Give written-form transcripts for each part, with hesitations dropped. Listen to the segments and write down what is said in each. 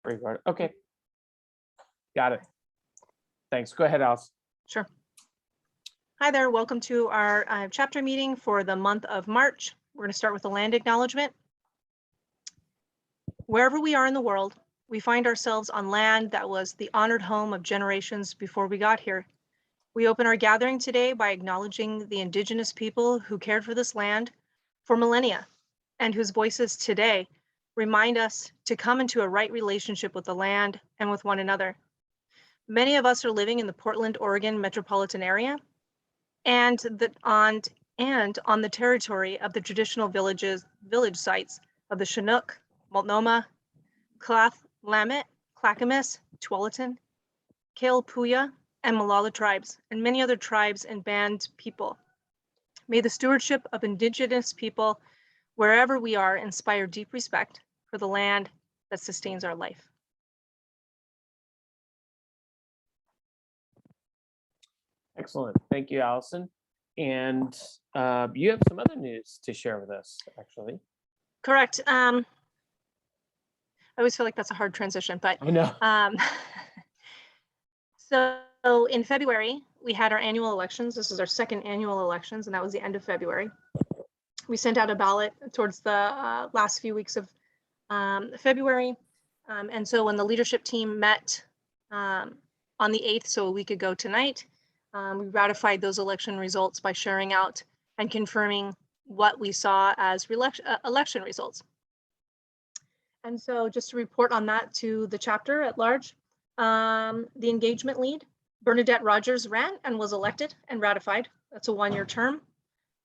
pre-recorded. Okay. Got it. Thanks. Go ahead, Alice. Sure. Hi there. Welcome to our chapter meeting for the month of March. We're going to start with the land acknowledgement. Wherever we are in the world, we find ourselves on land that was the honored home of generations before we got here. We open our gathering today by acknowledging the indigenous people who cared for this land for millennia and whose voices today remind us to come into a right relationship with the land and with one another. Many of us are living in the Portland, Oregon metropolitan area and on the territory of the traditional village sites of the Chinook, Multnomah, Clackamas, Tualatin, Kalepuya, and Molalla tribes, and many other tribes and band people. May the stewardship of indigenous people, wherever we are, inspire deep respect for the land that sustains our life. Excellent. Thank you, Allison. And you have some other news to share with us, actually. Correct. I always feel like that's a hard transition, but I know. So in February, we had our annual elections. This is our second annual elections, and that was the end of February. We sent out a ballot towards the last few weeks of February. And so when the leadership team met on the 8th, so a week ago tonight, we ratified those election results by sharing out and confirming what we saw as election results. And so just to report on that to the chapter at large, the engagement lead, Bernadette Rogers, ran and was elected and ratified. That's a one-year term.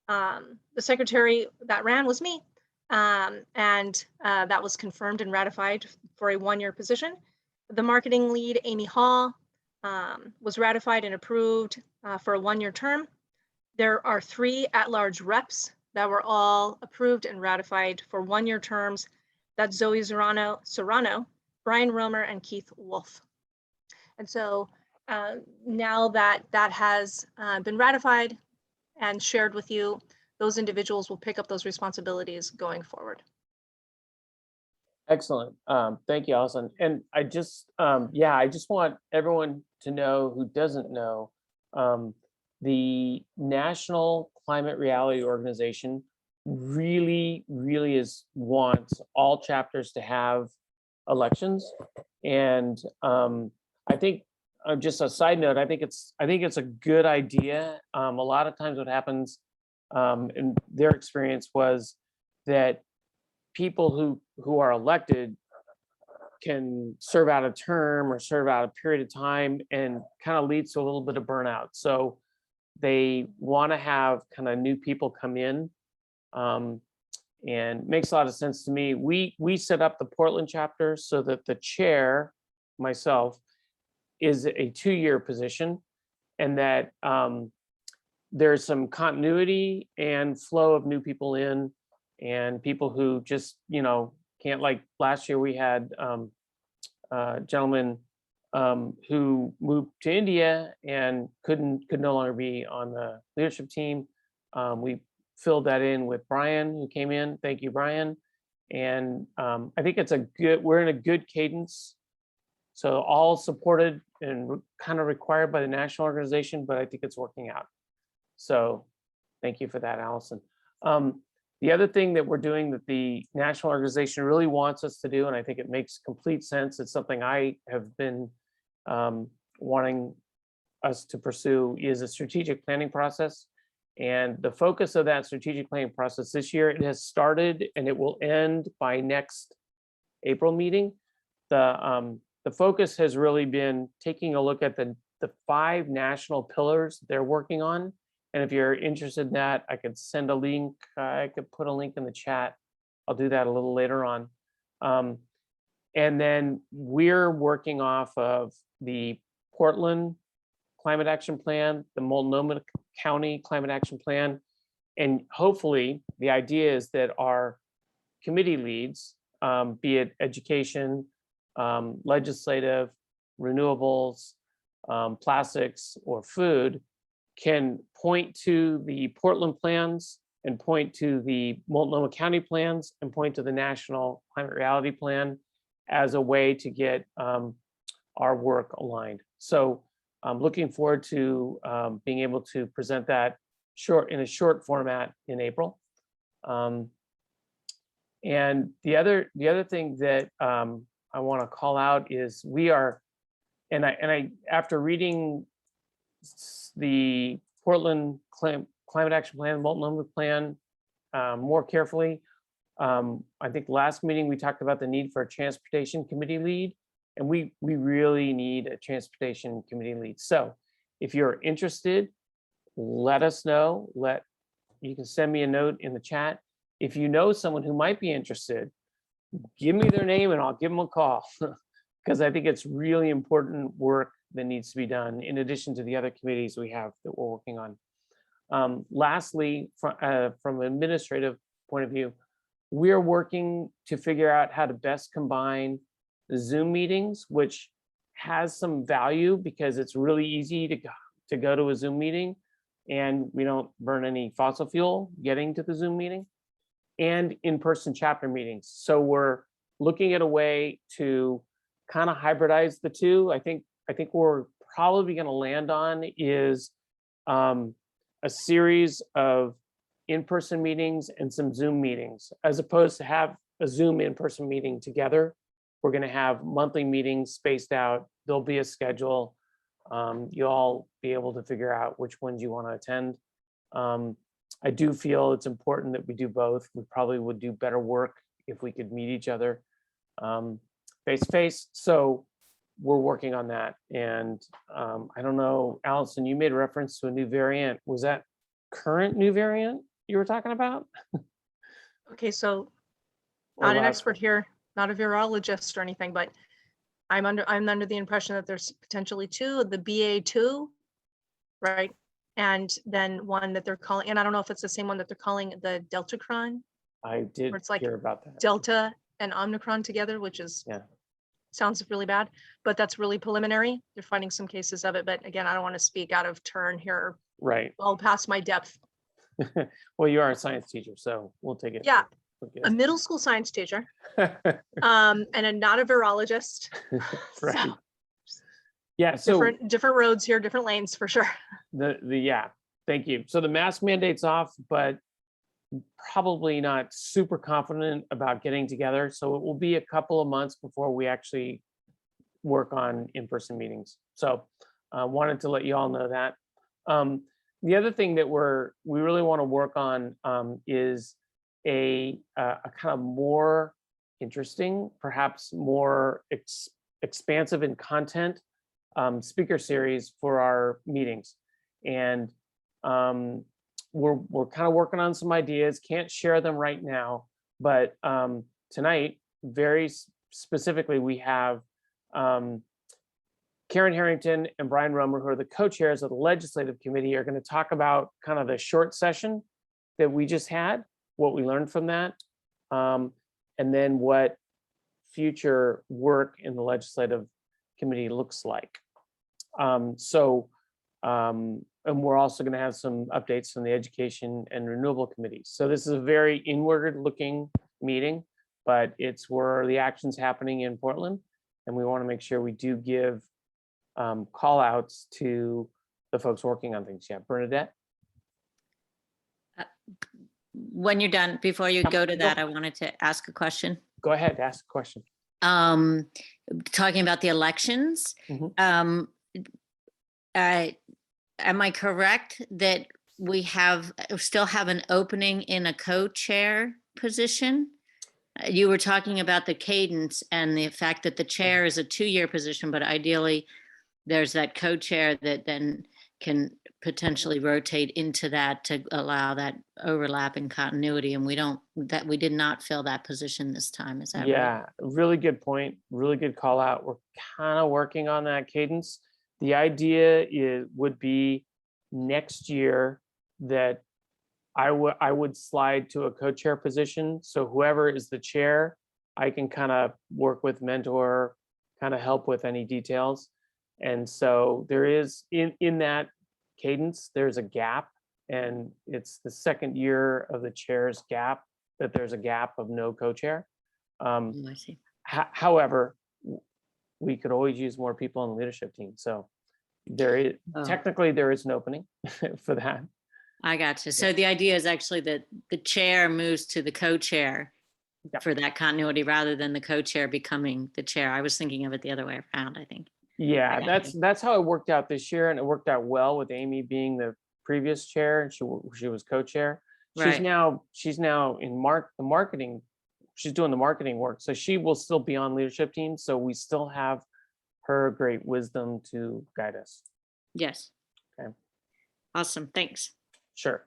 The secretary that ran was me, and that was confirmed and ratified for a one-year position. The marketing lead, Amy Hall, was ratified and approved for a one-year term. There are 3 at-large reps that were all approved and ratified for one-year terms. That's Zoe Serrano, Brian Romer, and Keith Wolf. And so now that that has been ratified and shared with you, those individuals will pick up those responsibilities going forward. Excellent. Thank you, Allison. And I just want everyone to know who doesn't know, the National Climate Reality Organization really wants all chapters to have elections. And I think, just a side note, I think it's a good idea. A lot of times what happens in their experience was that people who are elected can serve out a term or serve out a period of time, and kind of leads to a little bit of burnout. So they want to have kind of new people come in, and makes a lot of sense to me. We set up the Portland chapter so that the chair, myself, is a 2-year position, and that there's some continuity and flow of new people in, and people who just, can't, like last year we had a gentleman who moved to India and could no longer be on the leadership team. We filled that in with Brian, who came in. Thank you, Brian. And I think we're in a good cadence. So all supported and kind of required by the national organization, but I think it's working out. So thank you for that, Allison. The other thing that we're doing that the national organization really wants us to do, and I think it makes complete sense, it's something I have been wanting us to pursue, is a strategic planning process. And the focus of that strategic planning process this year, it has started and it will end by next April meeting. The focus has really been taking a look at the 5 national pillars they're working on. And if you're interested in that, I could send a link. I could put a link in the chat. I'll do that a little later on. And then we're working off of the Portland Climate Action Plan, the Multnomah County Climate Action Plan. And hopefully the idea is that our committee leads, be it education, legislative, renewables, plastics, or food, can point to the Portland plans and point to the Multnomah County plans and point to the National Climate Reality Plan as a way to get our work aligned. So I'm looking forward to being able to present that in a short format in April. And the other thing that I want to call out is we are, and I after reading the Portland Climate Action Plan, Multnomah Plan more carefully, I think last meeting we talked about the need for a transportation committee lead, and we really need a transportation committee lead. So if you're interested, let us know. You can send me a note in the chat. If you know someone who might be interested, give me their name and I'll give them a call, because I think it's really important work that needs to be done in addition to the other committees we have that we're working on. Lastly, from an administrative point of view, we're working to figure out how to best combine the Zoom meetings, which has some value because it's really easy to go to a Zoom meeting and we don't burn any fossil fuel getting to the Zoom meeting, and in-person chapter meetings. So we're looking at a way to kind of hybridize the two. I think we're probably going to land on is a series of in-person meetings and some Zoom meetings, as opposed to have a Zoom in-person meeting together. We're going to have monthly meetings spaced out. There'll be a schedule. You'll all be able to figure out which ones you want to attend. I do feel it's important that we do both. We probably would do better work if we could meet each other face to face. So we're working on that. And I don't know, Allison, you made reference to a new variant. Was that current new variant you were talking about? Okay, so Or not an last expert one? here, not a virologist or anything, but I'm under the impression that there's potentially two, the BA2, right? And then one that they're calling, and I don't know if it's the same one that they're calling the Deltacron, I did where it's like hear about that. Delta and Omicron together, which is, Yeah. sounds really bad, but that's really preliminary. They're finding some cases of it, but again, I don't want to speak out of turn here, Right. all past my depth. Well, you are a science teacher, so we'll take it. Yeah, Okay. a middle school science teacher, and not a virologist. Right. So, Yeah. So different roads here, different lanes for sure. yeah, thank you. So the mask mandate's off, but probably not super confident about getting together. So it will be a couple of months before we actually work on in-person meetings. So I wanted to let you all know that. The other thing that we really want to work on is a kind of more interesting, perhaps more expansive in content speaker series for our meetings. And we're kind of working on some ideas, can't share them right now, but tonight, very specifically, we have Karen Harrington and Brian Romer, who are the co-chairs of the legislative committee, are going to talk about kind of the short session that we just had, what we learned from that, and then what future work in the legislative committee looks like. And we're also going to have some updates from the education and renewable committees. So this is a very inward looking meeting, but it's where the action's happening in Portland. And we want to make sure we do give call outs to the folks working on things. Yeah, Bernadette? When you're done, before you go to that, I wanted to ask a question. Go ahead, ask a question. Talking about the elections, am I correct that we still have an opening in a co-chair position? You were talking about the cadence and the fact that the chair is a 2-year position, but ideally there's that co-chair that then can potentially rotate into that to allow that overlap and continuity. And we did not fill that position this time. Is that right? Yeah, really good point. Really good call out. We're kind of working on that cadence. The idea would be next year that I would slide to a co-chair position. So whoever is the chair, I can kind of work with, mentor, kind of help with any details. And so there is in that cadence, there's a gap, and it's the second year of the chair's gap that there's a gap of no co-chair. I see. However, we could always use more people on the leadership team. So there is technically there is an opening for that. I got you. So the idea is actually that the chair moves to the co-chair for that continuity rather than the co-chair becoming the chair. I was thinking of it the other way around, I think. Yeah, that's how it worked out this year, and it worked out well with Amy being the previous chair, and she was co-chair. She's now in the marketing. She's doing the marketing work, so she will still be on leadership team. So we still have her great wisdom to guide us. Yes. Okay. Awesome. Thanks. Sure.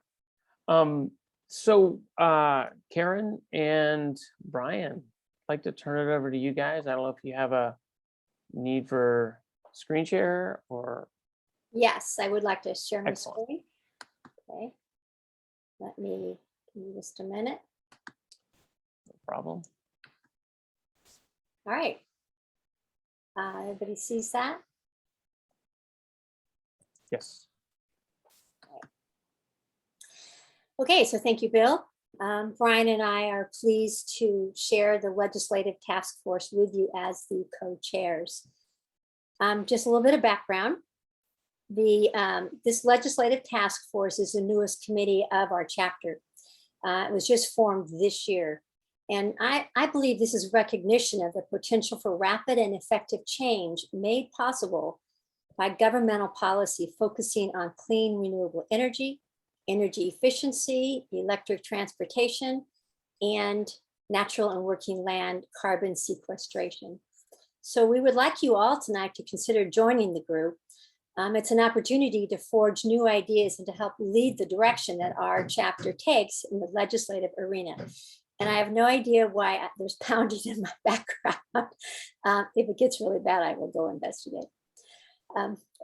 So Karen and Brian, I'd like to turn it over to you guys. I don't know if you have a need for screen share or. Yes, I would like to share my Excellent. screen. Okay. Let me, give me just a minute. No problem. All right. Everybody sees that? Yes. Okay, so thank you, Bill. Brian and I are pleased to share the legislative task force with you as the co-chairs. Just a little bit of background. This legislative task force is the newest committee of our chapter. It was just formed this year. And I believe this is recognition of the potential for rapid and effective change made possible by governmental policy focusing on clean, renewable energy, energy efficiency, electric transportation, and natural and working land carbon sequestration. So we would like you all tonight to consider joining the group. It's an opportunity to forge new ideas and to help lead the direction that our chapter takes in the legislative arena. And I have no idea why there's pounding in my background. If it gets really bad, I will go investigate.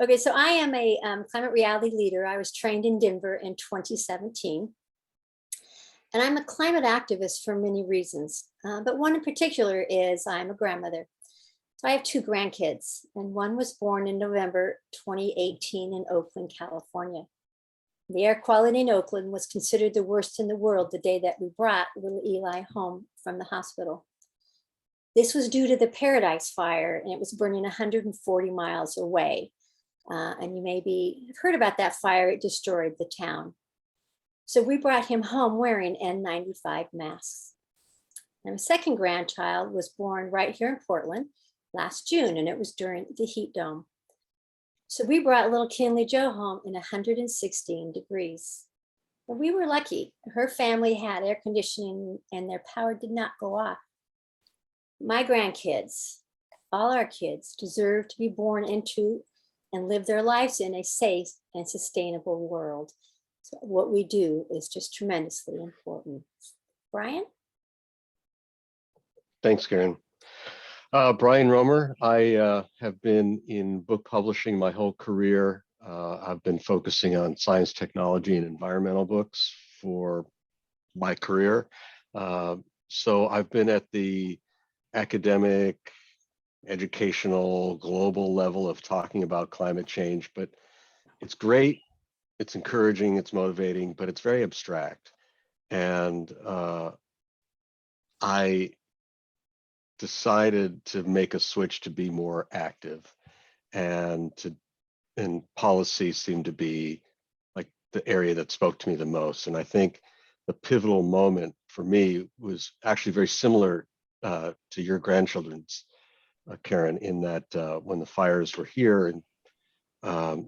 Okay, so I am a climate reality leader. I was trained in Denver in 2017. And I'm a climate activist for many reasons. But one in particular is I'm a grandmother. So I have 2 grandkids, and one was born in November 2018 in Oakland, California. The air quality in Oakland was considered the worst in the world the day that we brought little Eli home from the hospital. This was due to the Paradise Fire, and it was burning 140 miles away. And you maybe have heard about that fire. It destroyed the town. So we brought him home wearing N95 masks. And my second grandchild was born right here in Portland last June, and it was during the heat dome. So we brought little Kinley Joe home in 116 degrees. But we were lucky. Her family had air conditioning and their power did not go off. My grandkids, all our kids, deserve to be born into and live their lives in a safe and sustainable world. So what we do is just tremendously important. Brian? Thanks, Karen. Brian Romer. I have been in book publishing my whole career. I've been focusing on science, technology, and environmental books for my career. So I've been at the academic, educational, global level of talking about climate change, but it's great, it's encouraging, it's motivating, but it's very abstract. And I decided to make a switch to be more active, and policy seemed to be like the area that spoke to me the most. And I think the pivotal moment for me was actually very similar to your grandchildren's, Karen, in that when the fires were here in in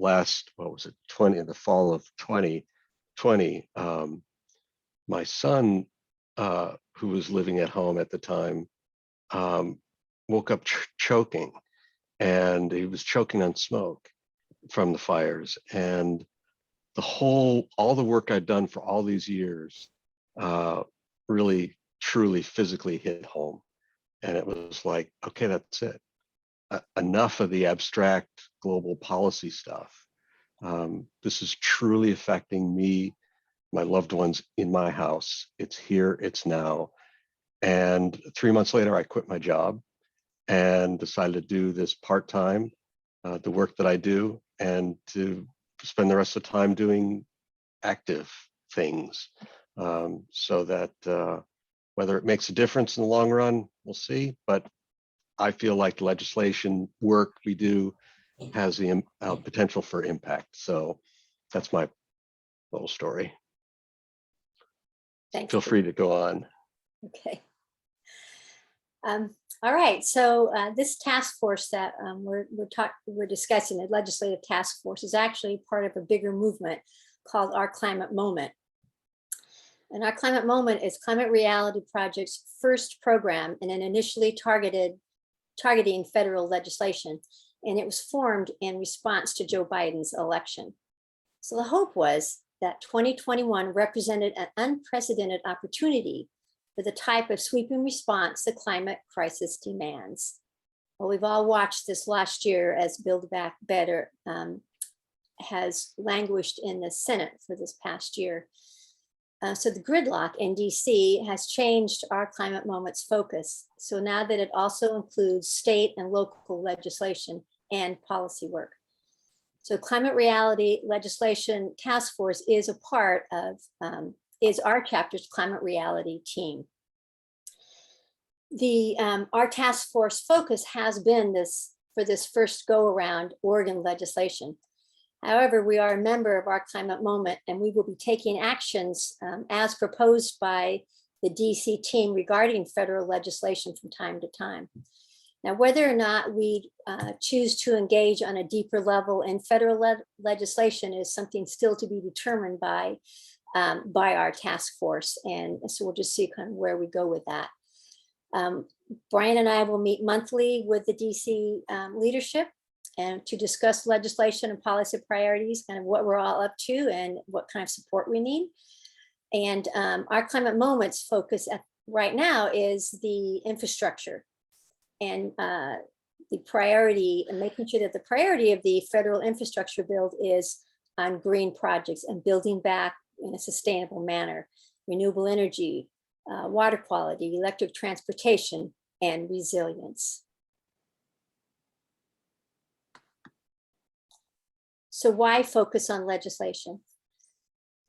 the fall of 2020, my son, who was living at home at the time, woke up choking, and he was choking on smoke from the fires. And all the work I'd done for all these years really, truly, physically hit home. And it was like, okay, that's it. Enough of the abstract global policy stuff. This is truly affecting me, my loved ones in my house. It's here, it's now. And 3 months later, I quit my job and decided to do this part-time, the work that I do, and to spend the rest of the time doing active things, so that whether it makes a difference in the long run, we'll see. But I feel like legislation work we do has the potential for impact. So that's my little story. Thanks. Feel free to go on. Okay. All right, so this task force that we're discussing, the legislative task force, is actually part of a bigger movement called Our Climate Moment. And Our Climate Moment is Climate Reality Project's first program in an initially targeting federal legislation. And it was formed in response to Joe Biden's election. So the hope was that 2021 represented an unprecedented opportunity for the type of sweeping response the climate crisis demands. Well, we've all watched this last year as Build Back Better has languished in the Senate for this past year. So the gridlock in DC has changed Our Climate Moment's focus. So now that it also includes state and local legislation and policy work. So Climate Reality Legislation Task Force is a part of, is our chapter's climate reality team. Our task force focus has been for this first go around Oregon legislation. However, we are a member of Our Climate Moment, and we will be taking actions as proposed by the DC team regarding federal legislation from time to time. Now, whether or not we choose to engage on a deeper level in federal legislation is something still to be determined by our task force. And so we'll just see kind of where we go with that. Brian and I will meet monthly with the DC leadership and to discuss legislation and policy priorities, kind of what we're all up to and what kind of support we need. And Our Climate Moment's focus right now is the infrastructure and the priority, and making sure that the priority of the federal infrastructure build is on green projects and building back in a sustainable manner, renewable energy, water quality, electric transportation, and resilience. So why focus on legislation?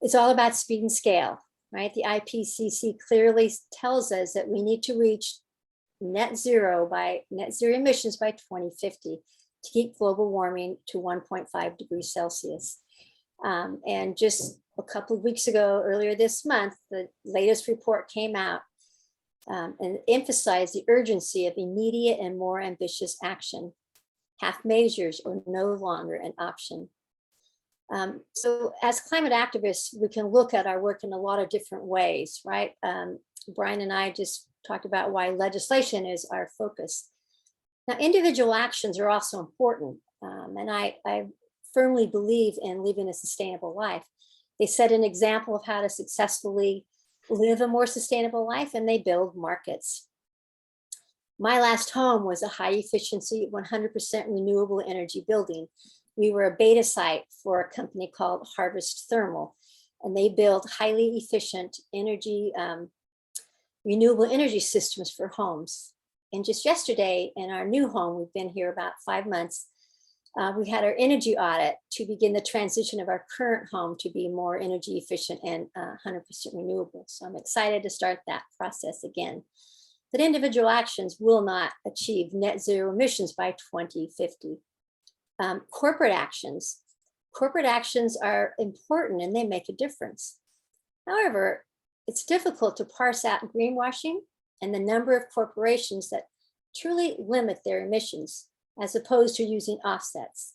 It's all about speed and scale, right? The IPCC clearly tells us that we need to reach net zero emissions by 2050 to keep global warming to 1.5 degrees Celsius. And just a couple of weeks ago, earlier this month, the latest report came out and emphasized the urgency of immediate and more ambitious action. Half measures are no longer an option. So as climate activists, we can look at our work in a lot of different ways, right? Brian and I just talked about why legislation is our focus. Now, individual actions are also important. And I firmly believe in living a sustainable life. They set an example of how to successfully live a more sustainable life, and they build markets. My last home was a high efficiency, 100% renewable energy building. We were a beta site for a company called Harvest Thermal, and they build highly efficient energy, renewable energy systems for homes. And just yesterday in our new home, we've been here about 5 months, we had our energy audit to begin the transition of our current home to be more energy efficient and 100% renewable. So I'm excited to start that process again. But individual actions will not achieve net zero emissions by 2050. Corporate actions are important and they make a difference. However, it's difficult to parse out greenwashing and the number of corporations that truly limit their emissions, as opposed to using offsets.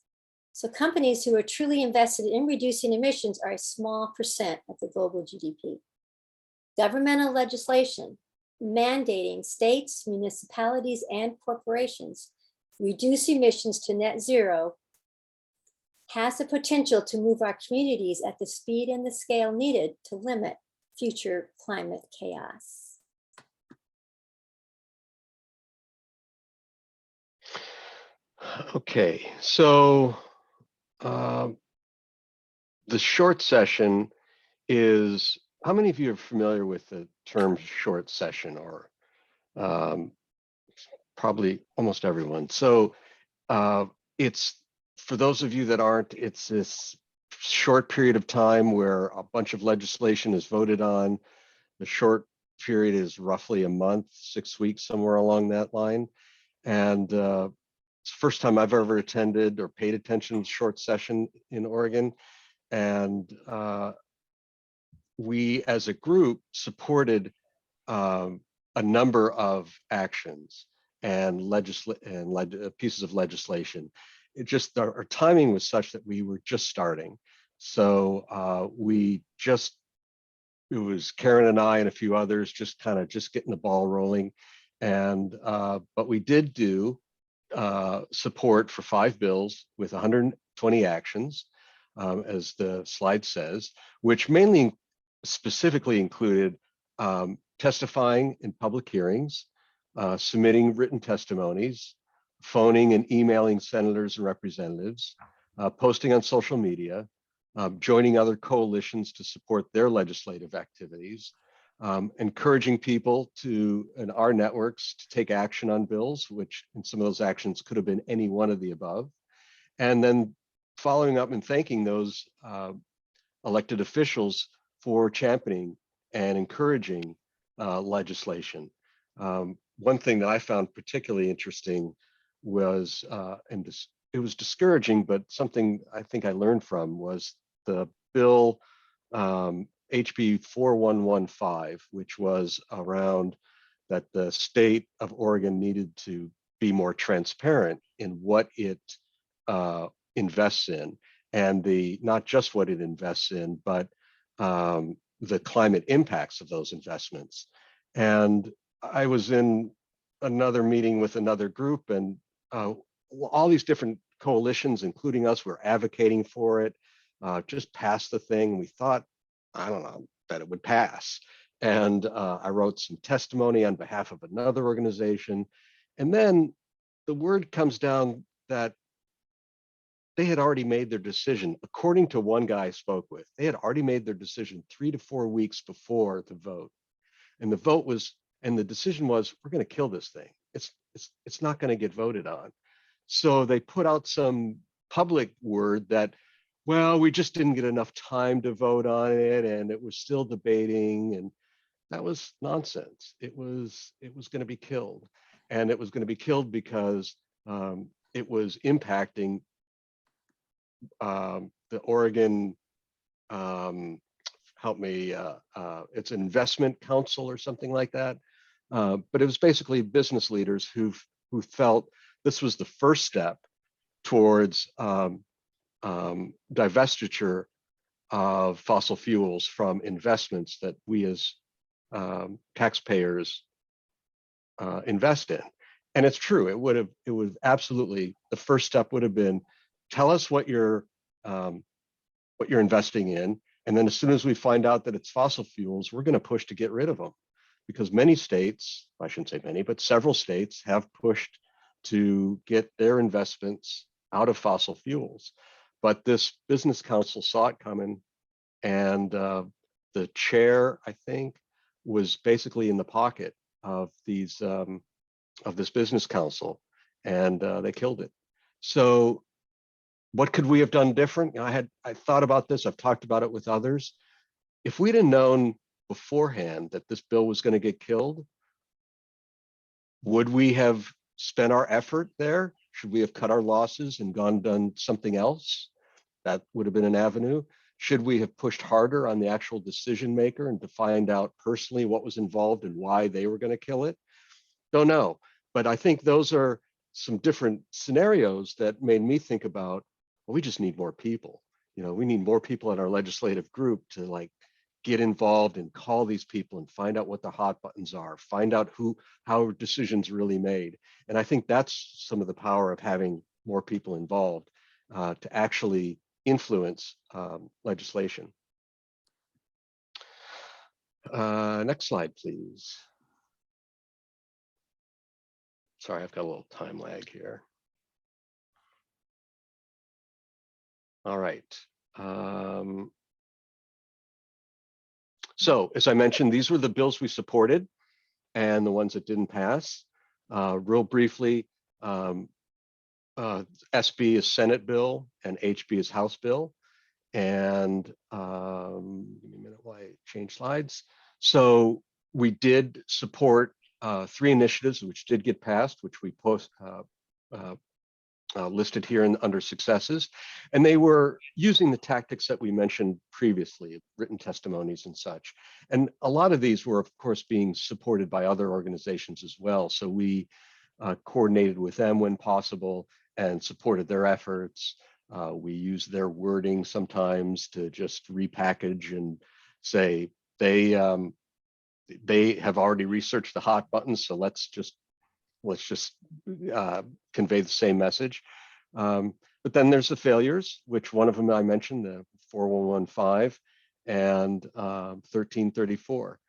So companies who are truly invested in reducing emissions are a small percent of the global GDP. Governmental legislation mandating states, municipalities, and corporations reduce emissions to net zero has the potential to move our communities at the speed and the scale needed to limit future climate chaos. Okay, so the short session is, how many of you are familiar with the term short session? Or probably almost everyone. So it's, for those of you that aren't, it's this short period of time where a bunch of legislation is voted on. The short period is roughly a month, 6 weeks, somewhere along that line. And it's the first time I've ever attended or paid attention to short session in Oregon. And we as a group supported a number of actions and pieces of legislation. It just, our timing was such that we were just starting. So it was Karen and I and a few others just kind of just getting the ball rolling. And, but we did do support for 5 bills with 120 actions, as the slide says, which mainly specifically included testifying in public hearings, submitting written testimonies, phoning and emailing senators and representatives, posting on social media, joining other coalitions to support their legislative activities, encouraging people in our networks to take action on bills, which in some of those actions could have been any one of the above, and then following up and thanking those elected officials for championing and encouraging legislation. One thing that I found particularly interesting was, it was discouraging, but something I think I learned from was the bill HB 4115, which was around that the state of Oregon needed to be more transparent in what it invests in, and not just what it invests in, but the climate impacts of those investments. And I was in another meeting with another group, and all these different coalitions, including us, were advocating for it, just pass the thing. We thought, I don't know, that it would pass. And I wrote some testimony on behalf of another organization. And then the word comes down that they had already made their decision. According to one guy I spoke with, they had already made their decision 3 to 4 weeks before the vote. And the decision was, we're going to kill this thing. It's not going to get voted on. So they put out some public word that, well, we just didn't get enough time to vote on it, and it was still debating, and that was nonsense. It was going to be killed, and it was going to be killed because it was impacting the Oregon, help me, it's an investment council or something like that. But it was basically business leaders who felt this was the first step towards divestiture of fossil fuels from investments that we as taxpayers invest in. And it's true, it would absolutely, the first step would have been, tell us what you're investing in. And then as soon as we find out that it's fossil fuels, we're going to push to get rid of them. Because many states, I shouldn't say many, but several states have pushed to get their investments out of fossil fuels. But this business council saw it coming, and the chair, I think, was basically in the pocket of this business council, and they killed it. So what could we have done different? I thought about this. I've talked about it with others. If we'd have known beforehand that this bill was going to get killed, would we have spent our effort there? Should we have cut our losses and done something else? That would have been an avenue. Should we have pushed harder on the actual decision maker and to find out personally what was involved and why they were going to kill it? Don't know. But I think those are some different scenarios that made me think about, well, we just need more people. We need more people in our legislative group to get involved and call these people and find out what the hot buttons are, find out how decisions really made. And I think that's some of the power of having more people involved to actually influence legislation. Next slide, please. Sorry, I've got a little time lag here. All right. So as I mentioned, these were the bills we supported and the ones that didn't pass. Real briefly, SB is Senate bill and HB is House bill. And give me a minute while I change slides. So we did support three initiatives which did get passed, which we listed here under successes. And they were using the tactics that we mentioned previously, written testimonies and such. And a lot of these were, of course, being supported by other organizations as well. So we coordinated with them when possible and supported their efforts. We used their wording sometimes to just repackage and say they have already researched the hot buttons, so let's just convey the same message. But then there's the failures, which one of them I mentioned, the 4115 and 1334.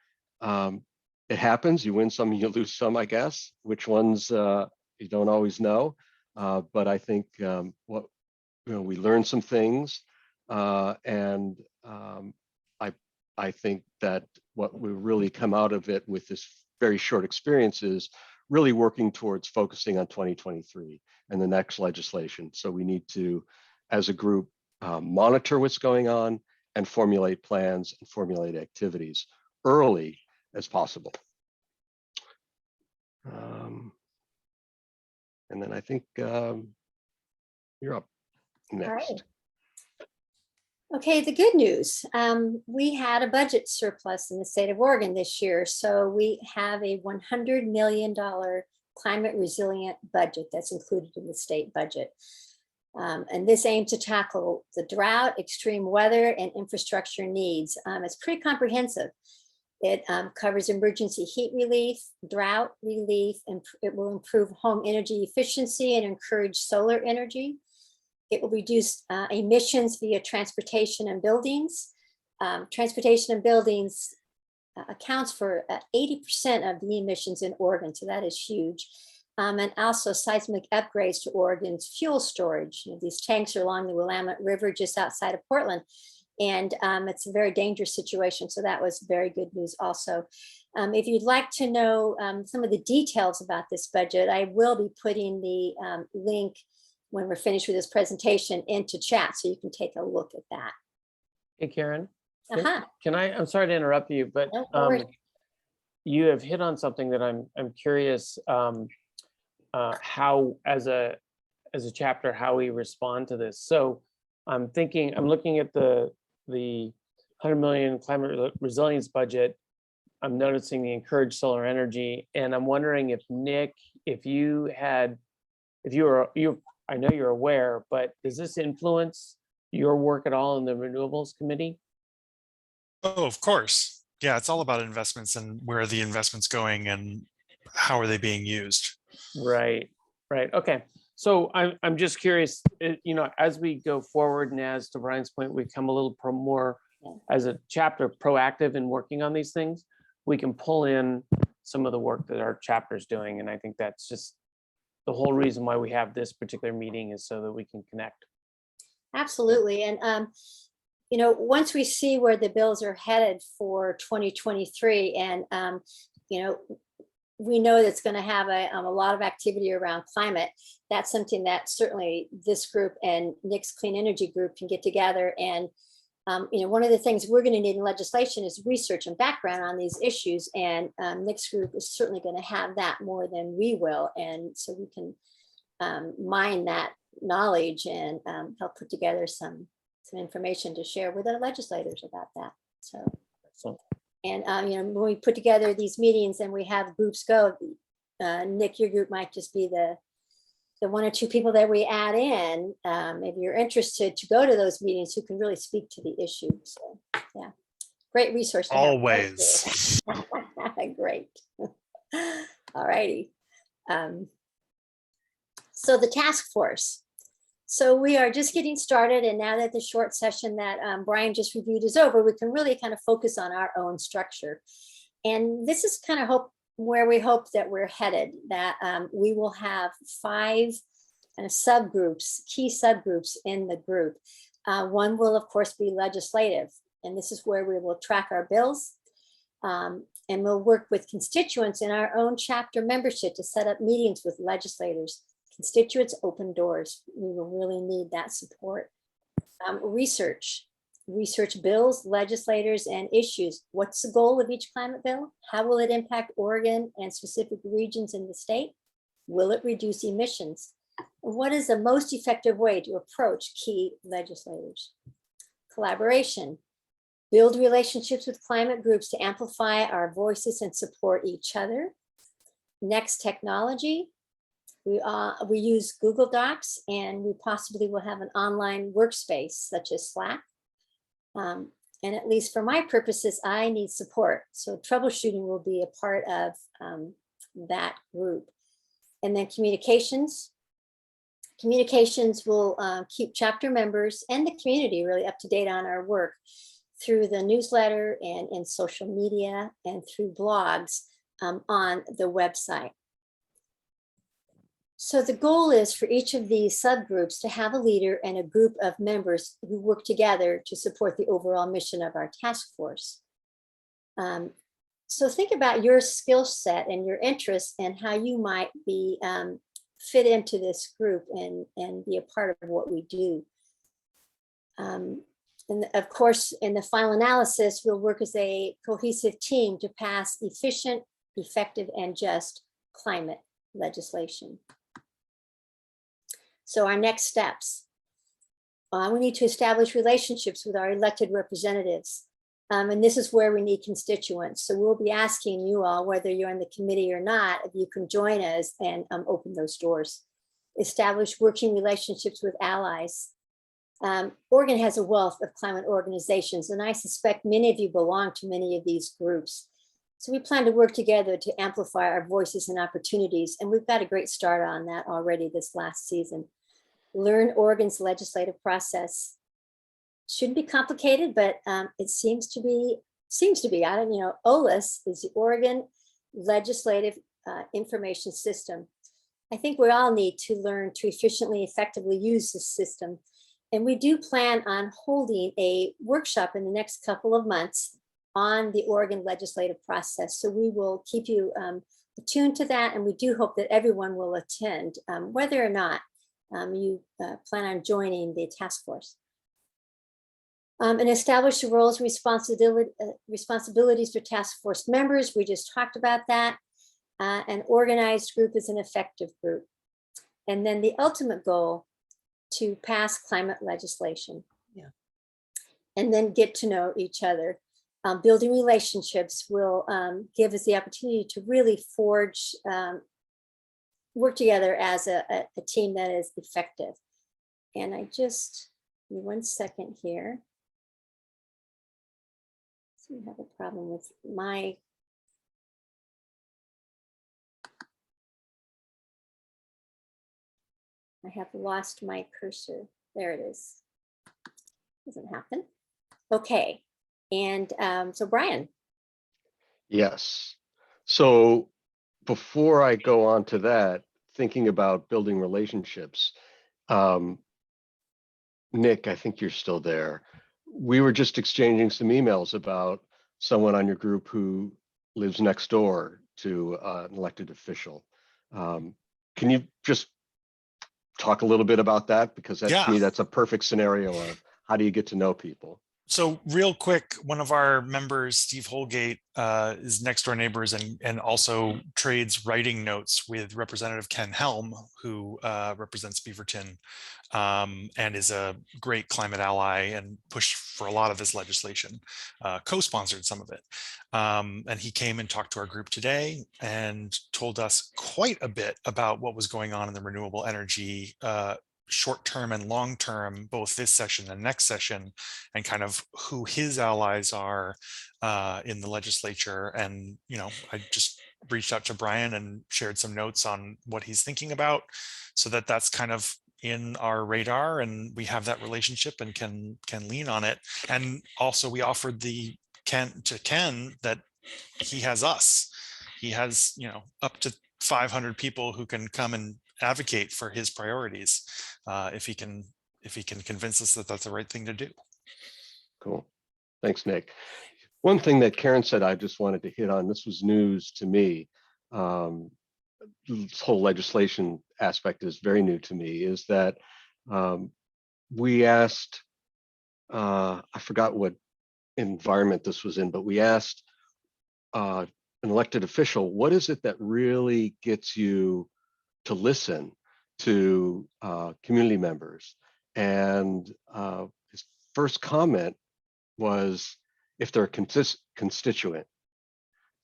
It happens, you win some, you lose some, I guess. Which ones you don't always know. But I think we learned some things, and I think that what we really come out of it with this very short experience is really working towards focusing on 2023 and the next legislation. So we need to, as a group, monitor what's going on and formulate plans and formulate activities early as possible. And then I think you're up next. All right. Okay, the good news. We had a budget surplus in the state of Oregon this year. So we have a $100 million climate resilient budget that's included in the state budget. And this aims to tackle the drought, extreme weather, and infrastructure needs. It's pretty comprehensive. It covers emergency heat relief, drought relief, and it will improve home energy efficiency and encourage solar energy. It will reduce emissions via transportation and buildings. Transportation and buildings accounts for 80% of the emissions in Oregon, so that is huge. And also seismic upgrades to Oregon's fuel storage. These tanks are along the Willamette River just outside of Portland, and it's a very dangerous situation, so that was very good news also. If you'd like to know some of the details about this budget, I will be putting the link when we're finished with this presentation into chat, so you can take a look at that. Hey, Karen. Uh-huh. I'm sorry to interrupt you, but No worries. you have hit on something that I'm curious how, as a chapter, how we respond to this. So I'm looking at the 100 million climate resilience budget. I'm noticing the encouraged solar energy, and I'm wondering if Nick, I know you're aware, but does this influence your work at all in the renewables committee? Oh, of course. Yeah, it's all about investments and where are the investments going and how are they being used. Right. Okay. So I'm just curious, as we go forward and as to Brian's point, we come a little more as a chapter proactive in working on these things, we can pull in some of the work that our chapter's doing. And I think that's just the whole reason why we have this particular meeting, is so that we can connect. Absolutely. And, once we see where the bills are headed for 2023, and, we know that's going to have a lot of activity around climate, that's something that certainly this group and Nick's Clean Energy Group can get together. And, one of the things we're going to need in legislation is research and background on these issues. And Nick's group is certainly going to have that more than we will. And so we can mine that knowledge and help put together some information to share with our legislators about that. So, and when we put together these meetings and we have groups go, Nick, your group might just be the one or two people that we add in, if you're interested to go to those meetings, who can really speak to the issue. So, yeah, great resource. Always. Great. All righty. So the task force. So we are just getting started, and now that the short session that Brian just reviewed is over, we can really kind of focus on our own structure. And this is kind of where we hope that we're headed, that we will have 5 kind of subgroups, key subgroups in the group. One will, of course, be legislative, and this is where we will track our bills, and we'll work with constituents in our own chapter membership to set up meetings with legislators. Constituents, open doors. We will really need that support. Research. research bills, legislators, and issues. What's the goal of each climate bill? How will it impact Oregon and specific regions in the state? Will it reduce emissions? What is the most effective way to approach key legislators? Collaboration. Build relationships with climate groups to amplify our voices and support each other. Next, technology. We use Google Docs, and we possibly will have an online workspace such as Slack. And at least for my purposes, I need support. So troubleshooting will be a part of that group. And then communications. Communications will keep chapter members and the community really up to date on our work through the newsletter and in social media and through blogs on the website. So the goal is for each of these subgroups to have a leader and a group of members who work together to support the overall mission of our task force. So think about your skill set and your interests and how you might be fit into this group and be a part of what we do. And of course, in the final analysis, we'll work as a cohesive team to pass efficient, effective, and just climate legislation. So our next steps. We need to establish relationships with our elected representatives. And this is where we need constituents. So we'll be asking you all, whether you're in the committee or not, if you can join us and open those doors. Establish working relationships with allies. Oregon has a wealth of climate organizations, and I suspect many of you belong to many of these groups. So we plan to work together to amplify our voices and opportunities, and we've got a great start on that already this last season. Learn Oregon's legislative process. Shouldn't be complicated, but it seems to be. I don't, OLIS is the Oregon Legislative Information System. I think we all need to learn to efficiently, effectively use this system. And we do plan on holding a workshop in the next couple of months on the Oregon legislative process. So we will keep you attuned to that. And we do hope that everyone will attend, whether or not you plan on joining the task force. And establish the roles and responsibilities for task force members. We just talked about that. An organized group is an effective group. And then the ultimate goal, to pass climate legislation. Yeah. And then get to know each other. Building relationships will give us the opportunity to really forge, work together as a team that is effective. And I just, give me 1 second here. So we have a problem with my, I have lost my cursor. There it is. Doesn't happen. Okay. And so Brian. Yes. So before I go on to that, thinking about building relationships, Nick, I think you're still there. We were just exchanging some emails about someone on your group who lives next door to an elected official. Can you just talk a little bit about that? Because that, to me, that's a perfect scenario of how do you get to know people? So real quick, one of our members, Steve Holgate, is next door neighbors and also trades writing notes with Representative Ken Helm, who represents Beaverton and is a great climate ally and pushed for a lot of this legislation, co-sponsored some of it. And he came and talked to our group today and told us quite a bit about what was going on in the renewable energy short-term and long-term, both this session and next session, and kind of who his allies are in the legislature. And, I just reached out to Brian and shared some notes on what he's thinking about, so that that's kind of in our radar and we have that relationship and can lean on it. And also we offered Ken that he has us. He has, up to 500 people who can come and advocate for his priorities if he can convince us that that's the right thing to do. Cool. Thanks, Nick. One thing that Karen said I just wanted to hit on, this was news to me. This whole legislation aspect is very new to me, is that we asked I forgot what environment this was in, but we asked an elected official, what is it that really gets you to listen to community members? And his first comment was if they're a constituent.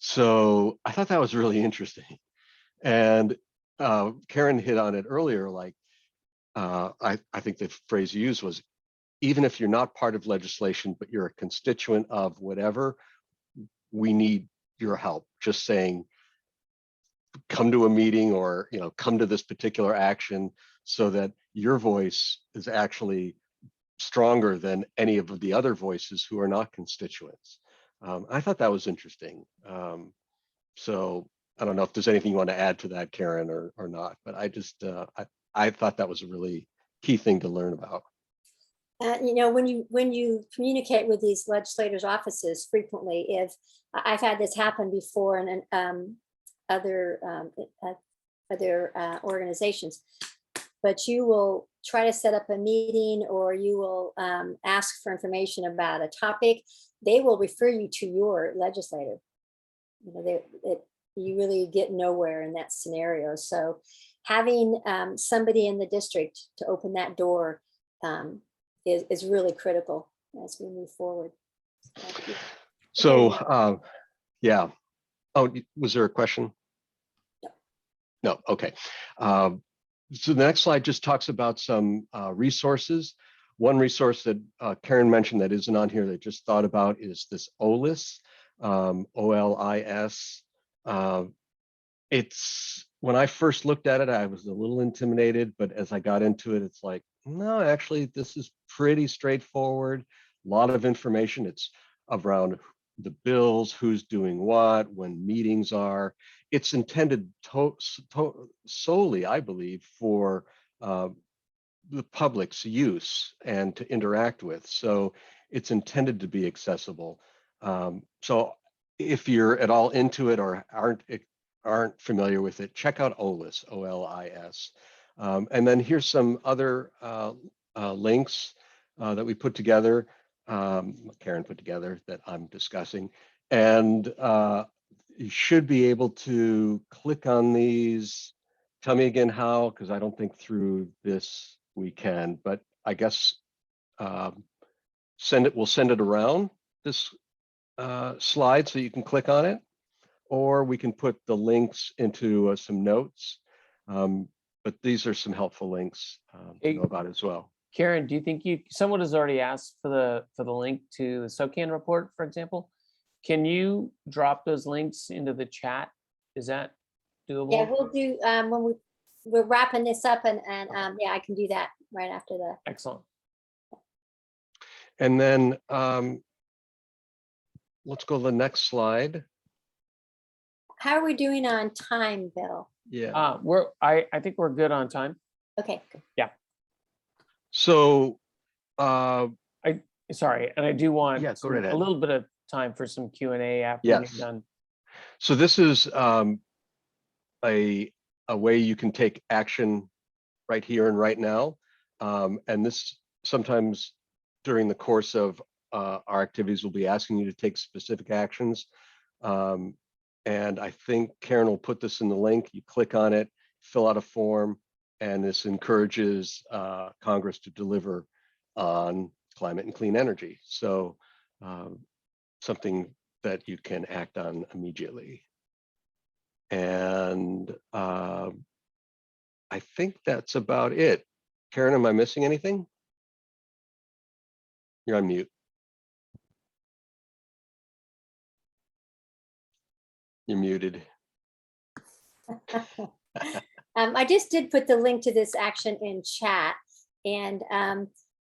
So I thought that was really interesting. And Karen hit on it earlier, like I think the phrase you used was, even if you're not part of legislation, but you're a constituent of whatever, we need your help. Just saying, come to a meeting, or come to this particular action, so that your voice is actually stronger than any of the other voices who are not constituents. I thought that was interesting. So I don't know if there's anything you want to add to that, Karen, or not, but I just I thought that was a really key thing to learn about. When you communicate with these legislators' offices frequently, if I've had this happen before in other organizations, but you will try to set up a meeting, or you will ask for information about a topic, they will refer you to your legislator. You really get nowhere in that scenario. So having somebody in the district to open that door is really critical as we move forward. So yeah. Oh, was there a question? No. Okay. So the next slide just talks about some resources. One resource that Karen mentioned that isn't on here that I just thought about is this OLIS, OLIS. It's, when I first looked at it, I was a little intimidated, but as I got into it, it's like, no, actually, this is pretty straightforward. A lot of information. It's around the bills, who's doing what, when meetings are. It's intended solely, I believe, for the public's use and to interact with. So it's intended to be accessible. So if you're at all into it or aren't familiar with it, check out OLIS, OLIS. And then here's some other links that we put together, Karen put together, that I'm discussing. And you should be able to click on these. Tell me again how, because I don't think through this we can, but I guess we'll send it around this slide so you can click on it, or we can put the links into some notes. But these are some helpful links to know about as well. Karen, do you think someone has already asked for the link to the SOCAN report, for example? Can you drop those links into the chat? Is that doable? Yeah, we'll do when we're wrapping this up, and yeah, I can do that right after the. Excellent. And then let's go to the next slide. How are we doing on time, Bill? Yeah. I think we're good on time. Okay. So Sorry, and I do want go right a ahead. little bit of time for some Q&A after Yes. you're done. So this is a way you can take action right here and right now. And this sometimes during the course of our activities, we'll be asking you to take specific actions. And I think Karen will put this in the link. You click on it, fill out a form, and this encourages Congress to deliver on climate and clean energy. So something that you can act on immediately. And I think that's about it. Karen, am I missing anything? You're on mute. You're muted. I just did put the link to this action in chat, and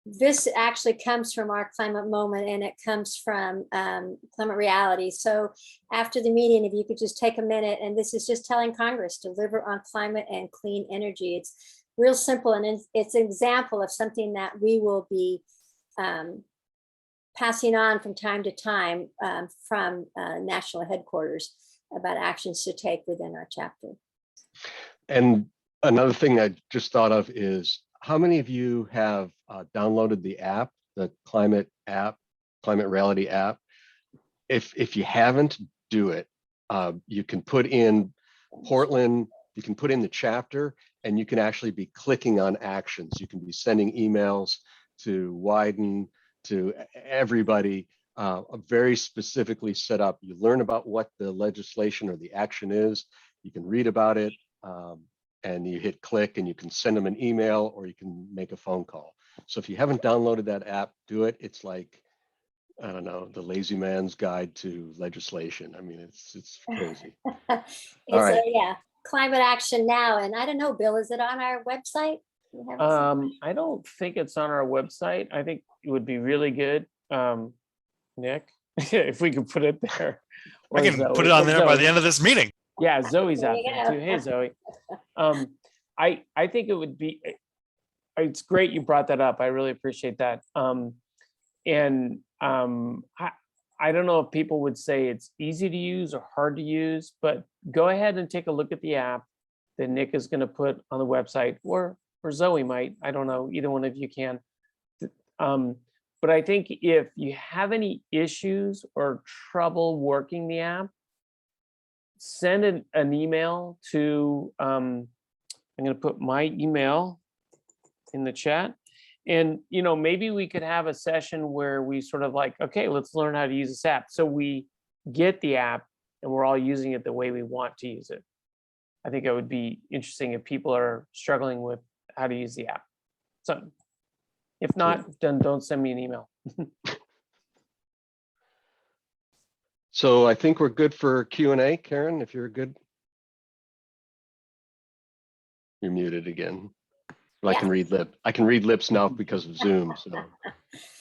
this actually comes from our climate moment, and it comes from Climate Reality. So after the meeting, if you could just take a minute, and this is just telling Congress to deliver on climate and clean energy. It's real simple, and it's an example of something that we will be passing on from time to time from national headquarters about actions to take within our chapter. And another thing I just thought of is, how many of you have downloaded the app the climate app, climate reality app. If you haven't, do it. You can put in Portland, you can put in the chapter, and you can actually be clicking on actions. You can be sending emails to Wyden, to everybody, very specifically set up. You learn about what the legislation or the action is. You can read about it, and you hit click, and you can send them an email or you can make a phone call. So if you haven't downloaded that app, do it. It's like, I don't know, the lazy man's guide to legislation. I mean, it's crazy. Right. Yeah, Climate Action Now. And I don't know, Bill, is it on our website? We have it somewhere? I don't think it's on our website. I think it would be really good, Nick, if we could put it there. I Or can Zoe. put it on Or there by Zoe. the end of this meeting. Yeah, Zoe's There out you there go. too. Hey, Zoe. I think it would be, it's great you brought that up. I really appreciate that. I don't know if people would say it's easy to use or hard to use, but go ahead and take a look at the app that Nick is going to put on the website, or Zoe might. I don't know, either one of you can. But I think if you have any issues or trouble working the app, send an email to, I'm going to put my email in the chat. And, you know, maybe we could have a session where we sort of like, okay, let's learn how to use this app. So we get the app and we're all using it the way we want to use it. I think it would be interesting if people are struggling with how to use the app. So if not, then don't send me an email. So I think we're good for Q&A. Karen, if you're good. You're muted again. Well, Yeah. I can read lips now because of Zoom. So.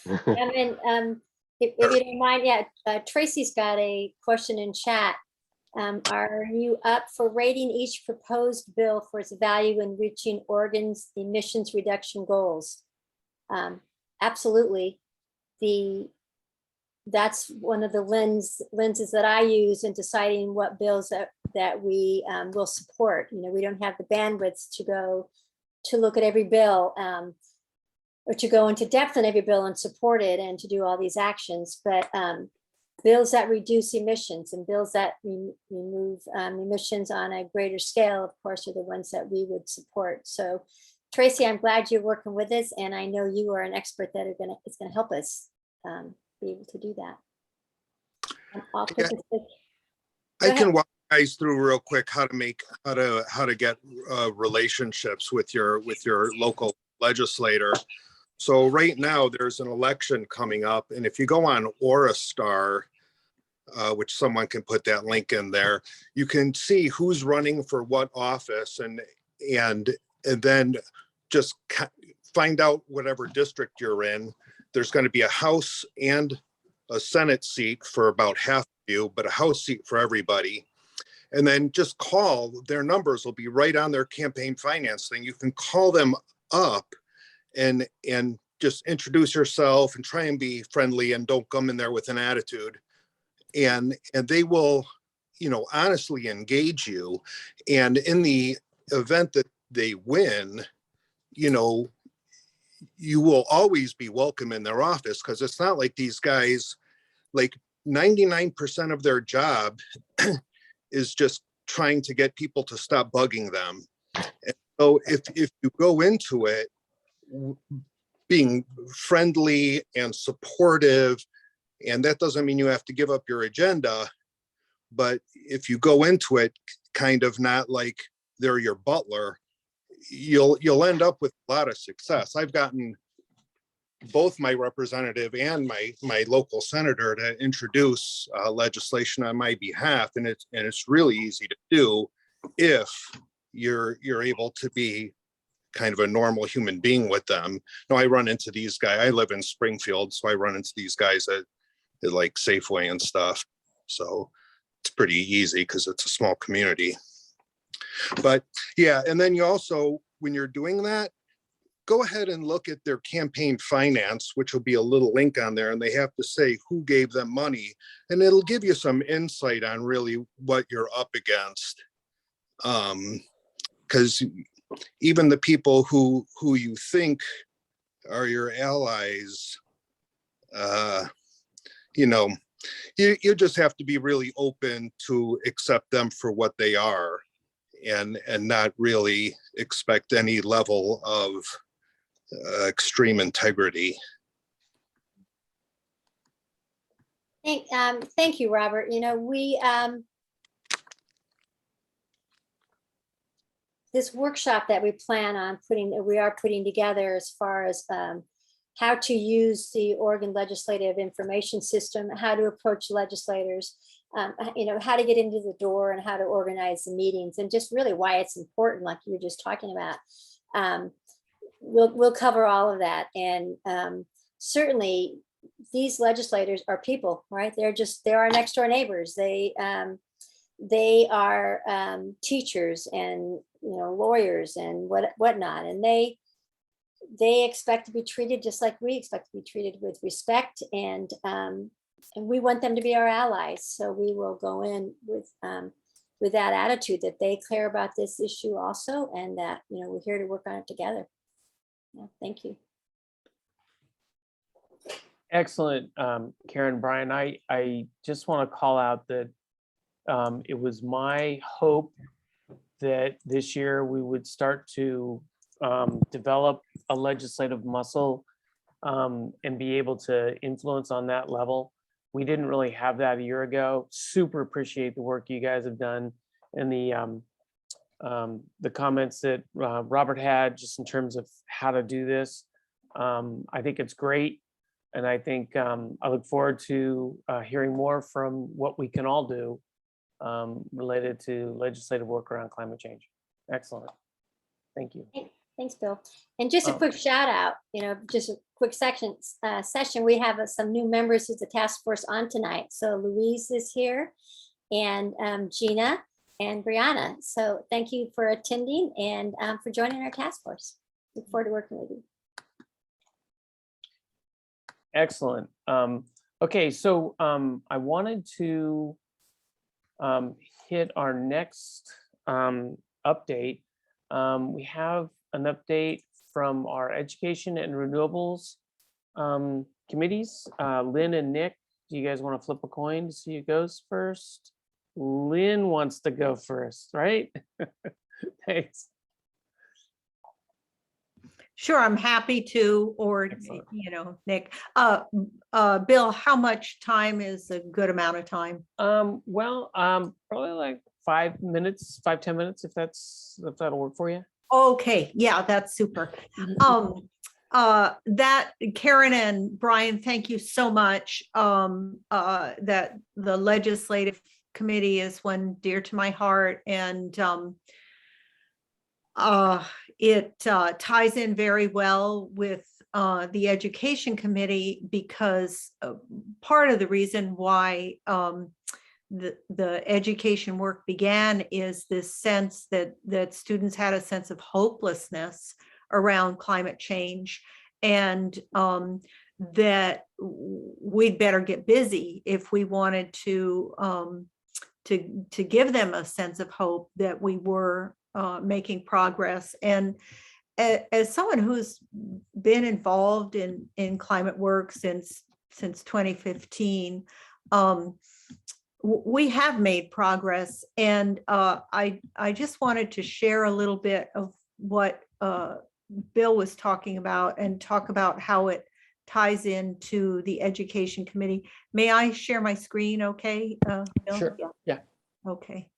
I mean, if you don't mind, yeah, Tracy's got a question in chat. Are you up for rating each proposed bill for its value in reaching Oregon's emissions reduction goals? Absolutely. That's one of the lenses that I use in deciding what bills that we will support. You know, we don't have the bandwidth to go to look at every bill or to go into depth on every bill and support it and to do all these actions, but bills that reduce emissions and bills that remove emissions on a greater scale, of course, are the ones that we would support. So Tracy, I'm glad you're working with us, and I know you are an expert that is gonna help us be able to do that. I can walk you guys through real quick how to get relationships with your local legislator. So right now there's an election coming up, and if you go on Orastar, which someone can put that link in there, you can see who's running for what office, and then just find out whatever district you're in. There's going to be a House and a Senate seat for about half of you, but a House seat for everybody. And then just call, their numbers will be right on their campaign finance thing. You can call them up and just introduce yourself and try and be friendly and don't come in there with an attitude. And they will, you know, honestly engage you. And in the event that they win, you know, you will always be welcome in their office, because it's not like these guys, like 99% of their job is just trying to get people to stop bugging them. And so if you go into it being friendly and supportive, and that doesn't mean you have to give up your agenda, but if you go into it kind of not like they're your butler, you'll end up with a lot of success. I've gotten both my representative and my local senator to introduce legislation on my behalf, and it's really easy to do if you're able to be kind of a normal human being with them. Now, I run into these guys. I live in Springfield, so I run into these guys at like Safeway and stuff. So it's pretty easy because it's a small community. But yeah, and then you also, when you're doing that, go ahead and look at their campaign finance, which will be a little link on there, and they have to say who gave them money, and it'll give you some insight on really what you're up against. Because even the people who you think are your allies you know, you just have to be really open to accept them for what they are, and not really expect any level of extreme integrity. Thank you, Robert. You know, this workshop that we are putting together as far as how to use the Oregon Legislative Information System, how to approach legislators, you know, how to get into the door and how to organize the meetings, and just really why it's important, like you were just talking about. We'll cover all of that. And certainly these legislators are people, right? They're our next door neighbors. They are teachers and, you know, lawyers and whatnot. And they expect to be treated just like we expect to be treated, with respect. And we want them to be our allies. So we will go in with that attitude that they care about this issue also, and that, you know, we're here to work on it together. Yeah, thank you. Excellent, Karen, Brian. I just want to call out that it was my hope that this year we would start to develop a legislative muscle and be able to influence on that level. We didn't really have that a year ago. Super appreciate the work you guys have done, and the comments that Robert had just in terms of how to do this. I think it's great. And I think I look forward to hearing more from what we can all do related to legislative work around climate change. Excellent. Thank you. Thanks, Bill. And just a quick shout out, you know, just a quick session. We have some new members of the task force on tonight. So Louise is here, and Gina and Brianna. So thank you for attending and for joining our task force. Look forward to working with you. Excellent. Okay, so I wanted to hit our next update. We have an update from our education and renewables committees. Lynn and Nick, do you guys want to flip a coin to see who goes first? Lynn wants to go first, right? Thanks. Sure, I'm happy to, or, Excellent. you know, Nick. Bill, how much time is a good amount of time? Well, probably like 5 minutes, 5-10 minutes, if that'll work for you. Okay, yeah, that's super. That Karen and Brian, thank you so much. That the legislative committee is one dear to my heart, and it ties in very well with the education committee, because part of the reason why the education work began is this sense that students had a sense of hopelessness around climate change, and that we'd better get busy if we wanted to give them a sense of hope that we were making progress. And as someone who's been involved in climate work since 2015, we have made progress. And I just wanted to share a little bit of what Bill was talking about, and talk about how it ties into the education committee. May I share my screen? Okay. Bill? Sure. Yeah. Okay.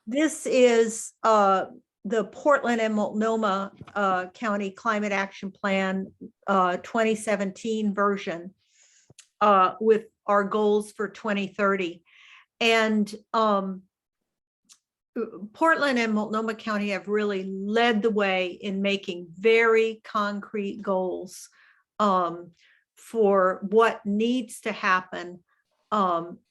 This is the Portland and Multnomah County Climate Action Plan 2017 version with our goals for 2030. And Portland and Multnomah County have really led the way in making very concrete goals for what needs to happen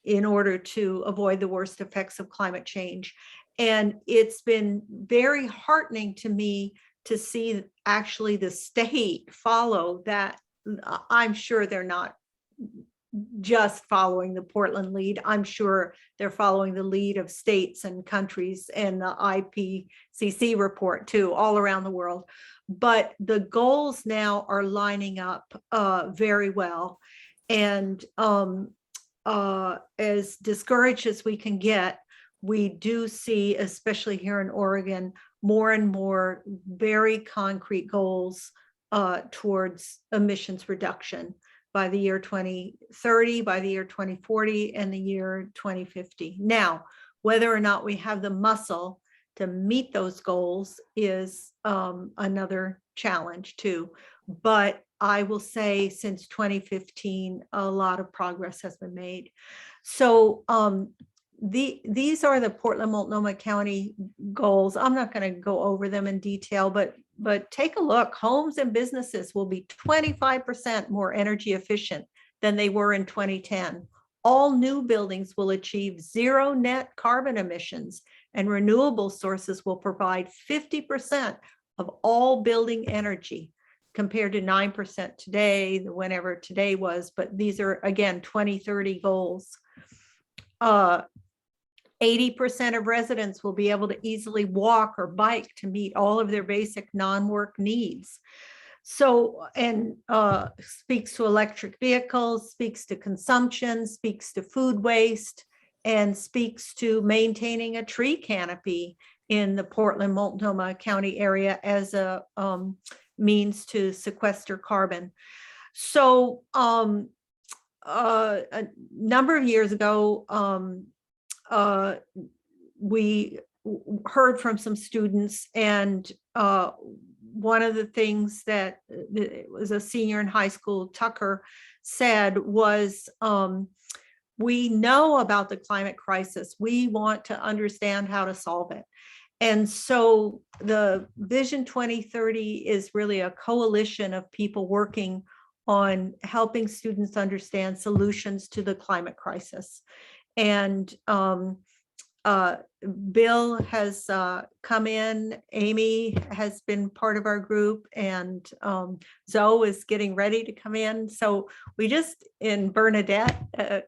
in order to avoid the worst effects of climate change. And it's been very heartening to me to see actually the state follow that. I'm sure they're not just following the Portland lead. I'm sure they're following the lead of states and countries and the IPCC report too, all around the world. But the goals now are lining up very well. And as discouraged as we can get, we do see, especially here in Oregon, more and more very concrete goals towards emissions reduction by the year 2030, by the year 2040, and the year 2050. Now, whether or not we have the muscle to meet those goals is another challenge too. But I will say since 2015, a lot of progress has been made. So these are the Portland Multnomah County goals. I'm not going to go over them in detail, but take a look. Homes and businesses will be 25% more energy efficient than they were in 2010. All new buildings will achieve zero net carbon emissions, and renewable sources will provide 50% of all building energy, compared to 9% today, whenever today was. But these are, again, 2030 goals. 80% of residents will be able to easily walk or bike to meet all of their basic non-work needs. So, and speaks to electric vehicles, speaks to consumption, speaks to food waste, and speaks to maintaining a tree canopy in the Portland Multnomah County area as a means to sequester carbon. So a number of years ago, we heard from some students, and one of the things that was a senior in high school, Tucker, said was, we know about the climate crisis. We want to understand how to solve it. And so the Vision 2030 is really a coalition of people working on helping students understand solutions to the climate crisis. And Bill has come in, Amy has been part of our group, and Zoe is getting ready to come in. So we just, in Bernadette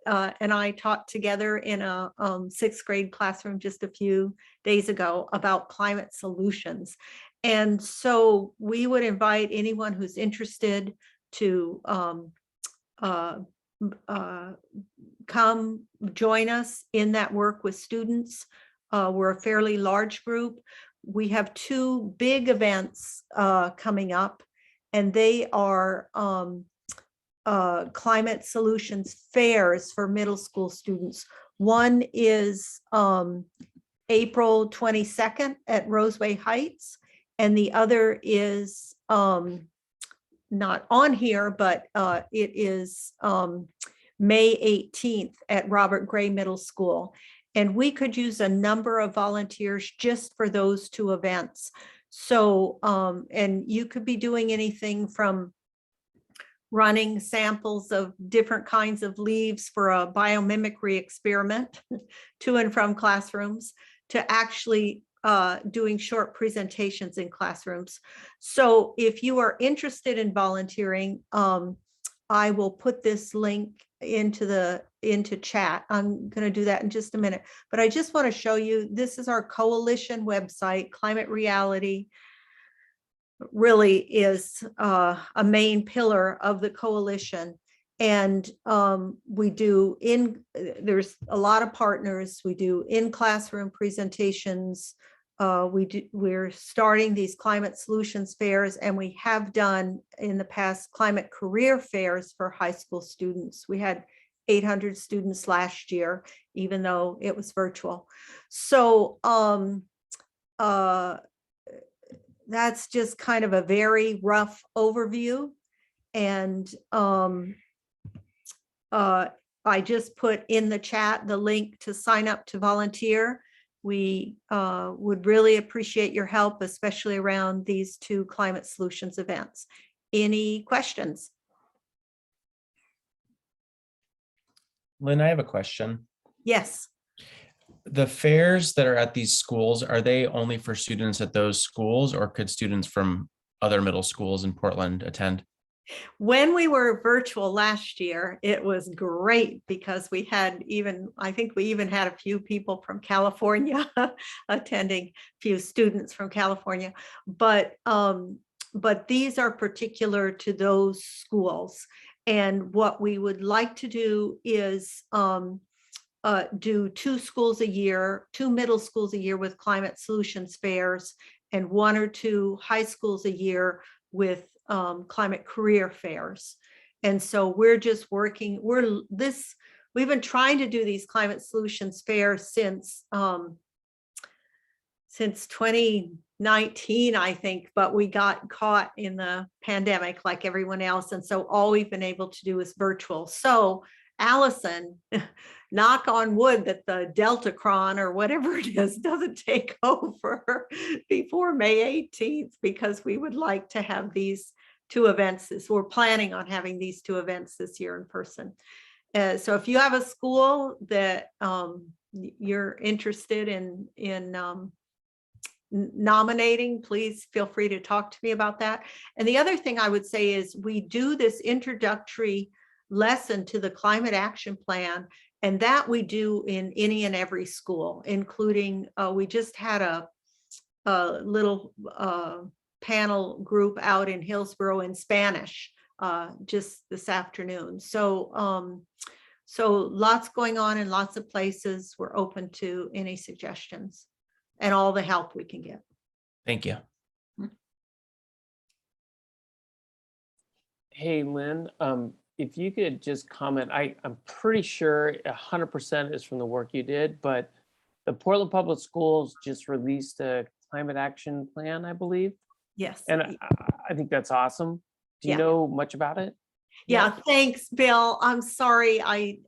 and I taught together in a 6th grade classroom just a few days ago about climate solutions. And so we would invite anyone who's interested to come join us in that work with students. We're a fairly large group. We have 2 big events coming up, and they are climate solutions fairs for middle school students. One is April 22nd at Roseway Heights, and the other is not on here, but it is May 18th at Robert Gray Middle School. And we could use a number of volunteers just for those 2 events. So, and you could be doing anything from running samples of different kinds of leaves for a biomimicry experiment to and from classrooms, to actually doing short presentations in classrooms. So if you are interested in volunteering, I will put this link into chat. I'm going to do that in just a minute, but I just want to show you, this is our coalition website. Climate Reality really is a main pillar of the coalition. And we do there's a lot of partners. We do in classroom presentations. We're starting these climate solutions fairs, and we have done in the past climate career fairs for high school students. We had 800 students last year, even though it was virtual. So that's just kind of a very rough overview. And I just put in the chat the link to sign up to volunteer. We would really appreciate your help, especially around these 2 climate solutions events. Any questions? Lynn, I have a question. Yes. The fairs that are at these schools, are they only for students at those schools, or could students from other middle schools in Portland attend? When we were virtual last year, it was great because we had I think we even had a few people from California attending, a few students from California, but these are particular to those schools. And what we would like to do is do 2 schools a year, 2 middle schools a year with climate solutions fairs, and 1 or 2 high schools a year with climate career fairs. And so we're just working, we've been trying to do these climate solutions fairs since 2019, I think, but we got caught in the pandemic like everyone else. And so all we've been able to do is virtual. So Allison, knock on wood that the Deltacron or whatever it is doesn't take over before May 18th, because we would like to have these 2 events. We're planning on having these 2 events this year in person. So if you have a school that you're interested in nominating, please feel free to talk to me about that. And the other thing I would say is we do this introductory lesson to the climate action plan, and that we do in any and every school, including we just had a little panel group out in Hillsborough in Spanish just this afternoon. So so lots going on in lots of places. We're open to any suggestions and all the help we can get. Thank you. Hey, Lynn, if you could just comment, I'm pretty sure 100% is from the work you did, but the Portland Public Schools just released a climate action plan, I believe. Yes. And I think that's awesome. Do you Yeah. know much about it? Yeah, thanks, Bill. I'm sorry, I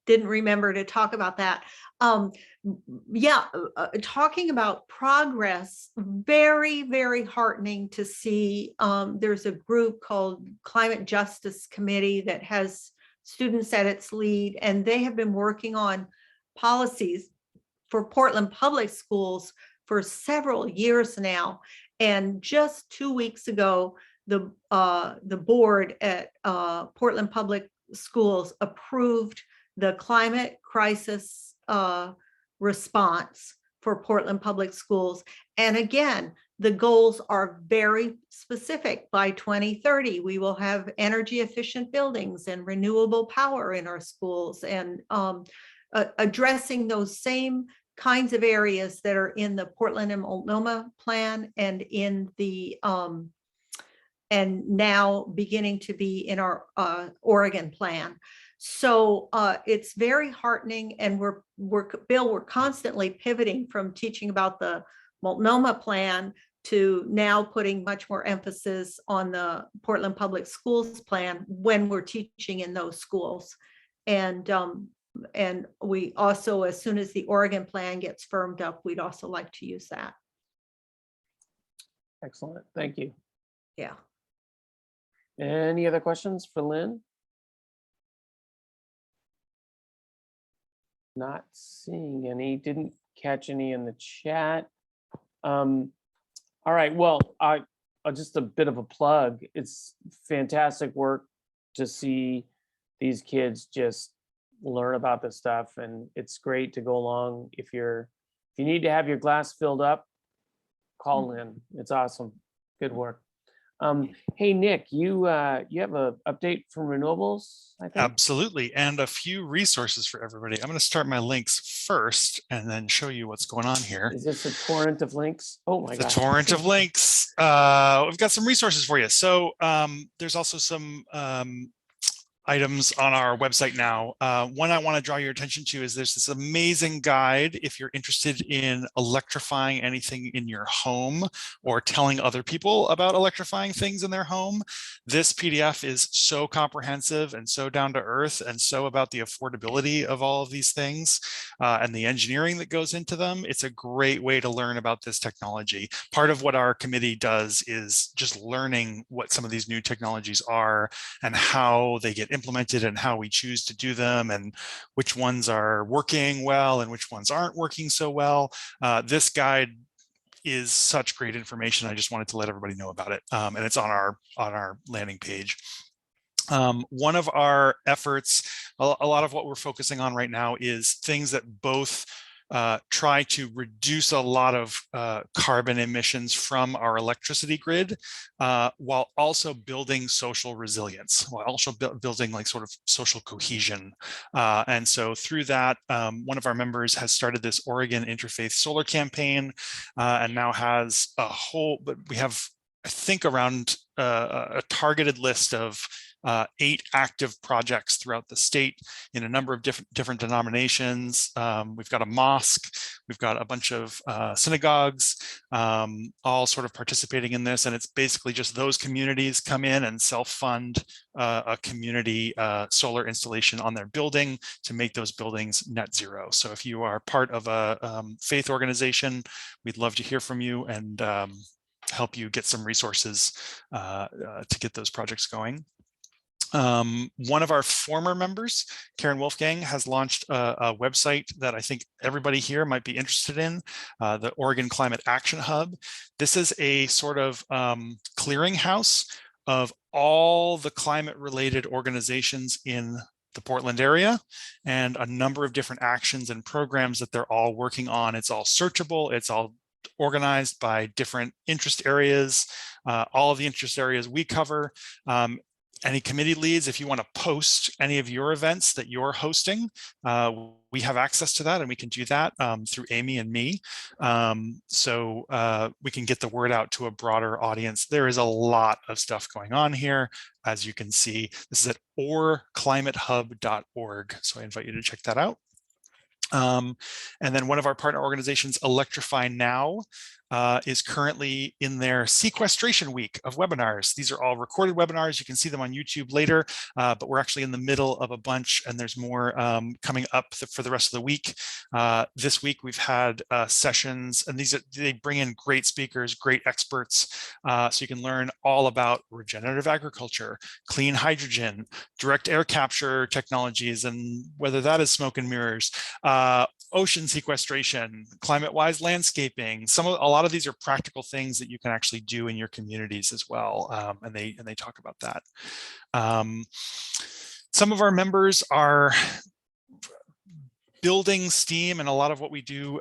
didn't remember to talk about that. Yeah, talking about progress, very, very heartening to see. There's a group called Climate Justice Committee that has students at its lead, and they have been working on policies for Portland Public Schools for several years now. And just 2 weeks ago, the board at Portland Public Schools approved the climate crisis response for Portland Public Schools. And again, the goals are very specific. By 2030, we will have energy efficient buildings and renewable power in our schools, and addressing those same kinds of areas that are in the Portland and Multnomah plan and in the and now beginning to be in our Oregon plan. So it's very heartening, and we're constantly pivoting from teaching about the Multnomah plan to now putting much more emphasis on the Portland Public Schools plan when we're teaching in those schools. And we also, as soon as the Oregon plan gets firmed up, we'd also like to use that. Excellent. Thank you. Yeah. Any other questions for Lynn? Not seeing any, didn't catch any in the chat. All right, well, just a bit of a plug. It's fantastic work to see these kids just learn about this stuff, and it's great to go along. If you need to have your glass filled up, call Lynn. It's awesome. Good work. Hey, Nick, you have an update from Renewables, I think? Absolutely, and a few resources for everybody. I'm going to start my links first and then show you what's going on here. Is this a torrent of links? Oh my God. The torrent of links. We've got some resources for you. So there's also some items on our website now. One I want to draw your attention to is there's this amazing guide if you're interested in electrifying anything in your home or telling other people about electrifying things in their home. This PDF is so comprehensive and so down to earth and so about the affordability of all of these things and the engineering that goes into them. It's a great way to learn about this technology. Part of what our committee does is just learning what some of these new technologies are and how they get implemented and how we choose to do them and which ones are working well and which ones aren't working so well. This guide is such great information. I just wanted to let everybody know about it. And it's on our landing page. One of our efforts, a lot of what we're focusing on right now is things that both try to reduce a lot of carbon emissions from our electricity grid, while also building social resilience, while also building like sort of social cohesion. And so through that, one of our members has started this Oregon Interfaith Solar Campaign, and now has a whole, but we have, I think, around a targeted list of 8 active projects throughout the state in a number of different denominations. We've got a mosque, we've got a bunch of synagogues, all sort of participating in this. And it's basically just those communities come in and self-fund a community solar installation on their building to make those buildings net zero. So if you are part of a faith organization, we'd love to hear from you and help you get some resources to get those projects going. One of our former members, Karen Wolfgang, has launched a website that I think everybody here might be interested in, the Oregon Climate Action Hub. This is a sort of clearinghouse of all the climate-related organizations in the Portland area and a number of different actions and programs that they're all working on. It's all searchable, it's all organized by different interest areas, all of the interest areas we cover. Any committee leads, if you want to post any of your events that you're hosting, we have access to that, and we can do that through Amy and me. So we can get the word out to a broader audience. There is a lot of stuff going on here. As you can see, this is at orclimatehub.org. So I invite you to check that out. And then one of our partner organizations, Electrify Now, is currently in their sequestration week of webinars. These are all recorded webinars. You can see them on YouTube later, but we're actually in the middle of a bunch, and there's more coming up for the rest of the week. This week we've had sessions, and they bring in great speakers, great experts, so you can learn all about regenerative agriculture, clean hydrogen, direct air capture technologies, and whether that is smoke and mirrors, ocean sequestration, climate-wise landscaping. A lot of these are practical things that you can actually do in your communities as well, and they talk about that. Some of our members are building steam, and a lot of what we do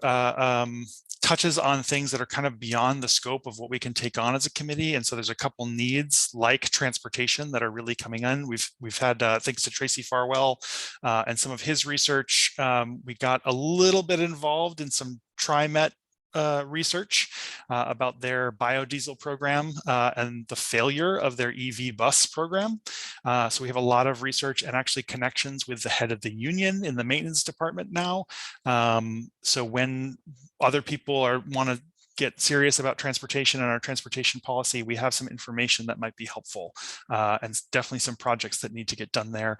touches on things that are kind of beyond the scope of what we can take on as a committee. And so there's a couple needs like transportation that are really coming in. We've had, thanks to Tracy Farwell and some of his research, we got a little bit involved in some TriMet research about their biodiesel program and the failure of their EV bus program. So we have a lot of research and actually connections with the head of the union in the maintenance department now. So when other people want to get serious about transportation and our transportation policy, we have some information that might be helpful, and definitely some projects that need to get done there.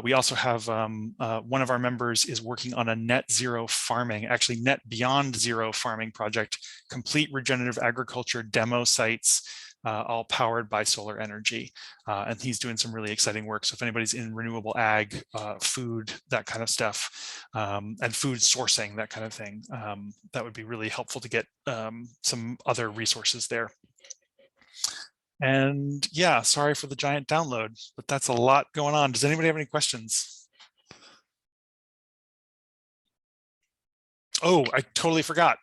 We also have one of our members is working on a net zero farming, actually net beyond zero farming project, complete regenerative agriculture demo sites, all powered by solar energy. And he's doing some really exciting work. So if anybody's in renewable ag, food, that kind of stuff, and food sourcing, that kind of thing, that would be really helpful to get some other resources there. And yeah, sorry for the giant download, but that's a lot going on. Does anybody have any questions? Oh, I totally forgot.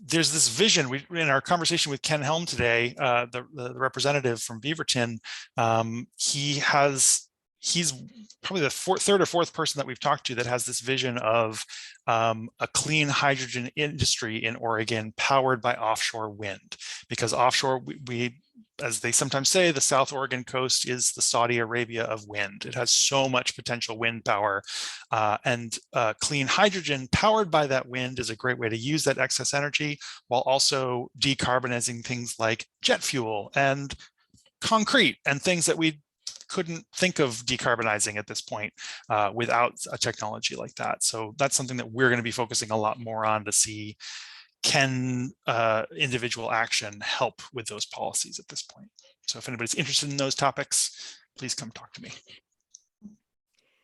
There's this vision in our conversation with Ken Helm today, the representative from Beaverton. He's probably the third or fourth person that we've talked to that has this vision of a clean hydrogen industry in Oregon powered by offshore wind, because offshore, as they sometimes say, the South Oregon coast is the Saudi Arabia of wind. It has so much potential wind power, and clean hydrogen powered by that wind is a great way to use that excess energy while also decarbonizing things like jet fuel and concrete and things that we couldn't think of decarbonizing at this point without a technology like that. So that's something that we're going to be focusing a lot more on to see, can individual action help with those policies at this point. So if anybody's interested in those topics, please come talk to me.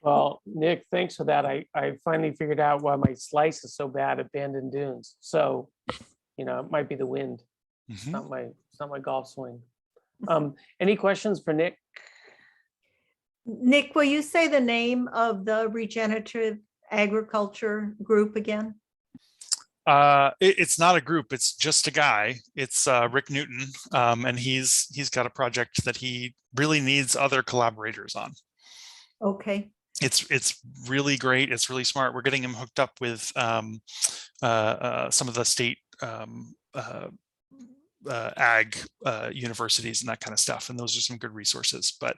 Well, Nick, thanks for that. I finally figured out why my slice is so bad at Bandon Dunes. So You know, it might be the wind. It's Mhm. not my golf swing. Any questions for Nick? Nick, will you say the name of the regenerative agriculture group again? It's not a group, it's just a guy. It's Rick Newton, and he's got a project that he really needs other collaborators on. Okay, It's really great. It's really smart. We're getting him hooked up with some of the state ag universities and that kind of stuff, and those are some good resources. But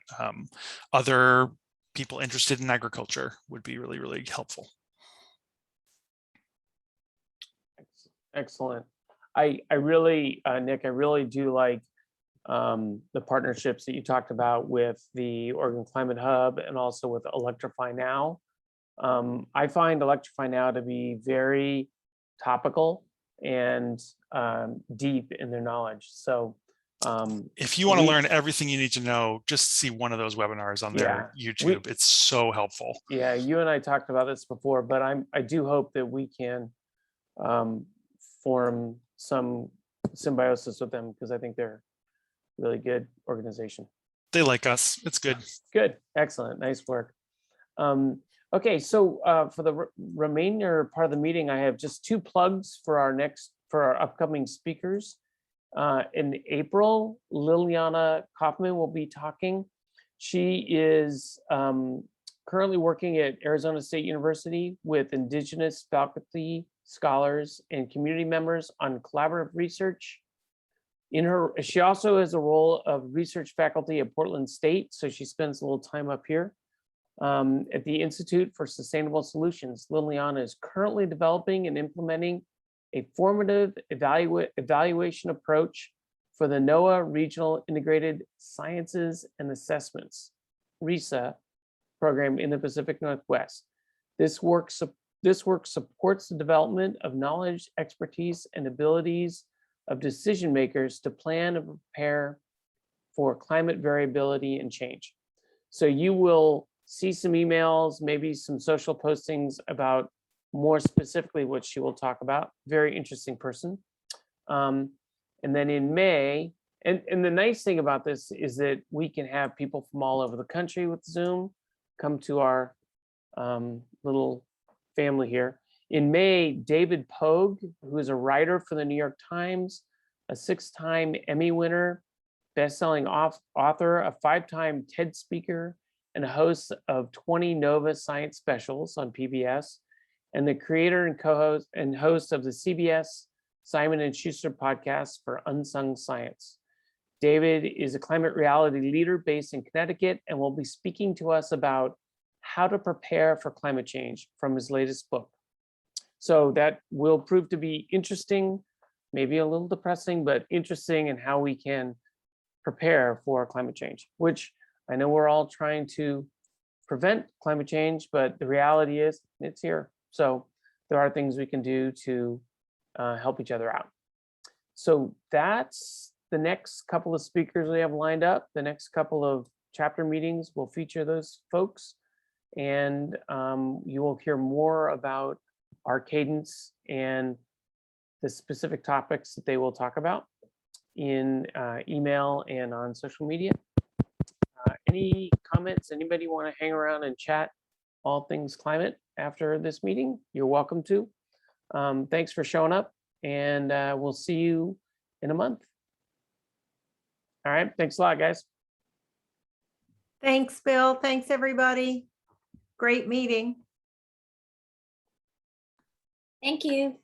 other people interested in agriculture would be really, really helpful. Excellent. I really, Nick, I really do like the partnerships that you talked about with the Oregon Climate Hub and also with Electrify Now. I find Electrify Now to be very topical and deep in their knowledge. So If you want to we- learn everything you need to know, just see one of those webinars on their YouTube. It's so helpful. Yeah, you and I talked about this before, but I do hope that we can form some symbiosis with them, because I think they're a really good organization. They like us. It's good. Good, excellent, nice work. Okay, so for the remainder part of the meeting, I have just 2 plugs for our upcoming speakers. In April, Liliana Kaufman will be talking. She is currently working at Arizona State University with Indigenous faculty, scholars, and community members on collaborative research. She also has a role of research faculty at Portland State, so she spends a little time up here. At the Institute for Sustainable Solutions, Liliana is currently developing and implementing a formative evaluation approach for the NOAA Regional Integrated Sciences and Assessments, RISA, program in the Pacific Northwest. This work supports the development of knowledge, expertise, and abilities of decision makers to plan and prepare for climate variability and change. So you will see some emails, maybe some social postings about more specifically what she will talk about. Very interesting person. And then in May, and the nice thing about this is that we can have people from all over the country with Zoom come to our little family here. In May, David Pogue, who is a writer for the New York Times, a 6-time Emmy winner, best-selling author, a 5-time TED speaker, and a host of 20 Nova Science specials on PBS, and the creator and co-host and host of the CBS Simon & Schuster podcast for Unsung Science. David is a climate reality leader based in Connecticut and will be speaking to us about how to prepare for climate change from his latest book. So that will prove to be interesting, maybe a little depressing, but interesting in how we can prepare for climate change, which I know we're all trying to prevent climate change, but the reality is it's here. So there are things we can do to help each other out. So that's the next couple of speakers we have lined up. The next couple of chapter meetings will feature those folks. And you will hear more about our cadence and the specific topics that they will talk about in email and on social media. Any comments? Anybody want to hang around and chat all things climate after this meeting? You're welcome to. Thanks for showing up, and we'll see you in a month. All right, thanks a lot, guys. thanks, Bill. Thanks, everybody. Great meeting. Thank you.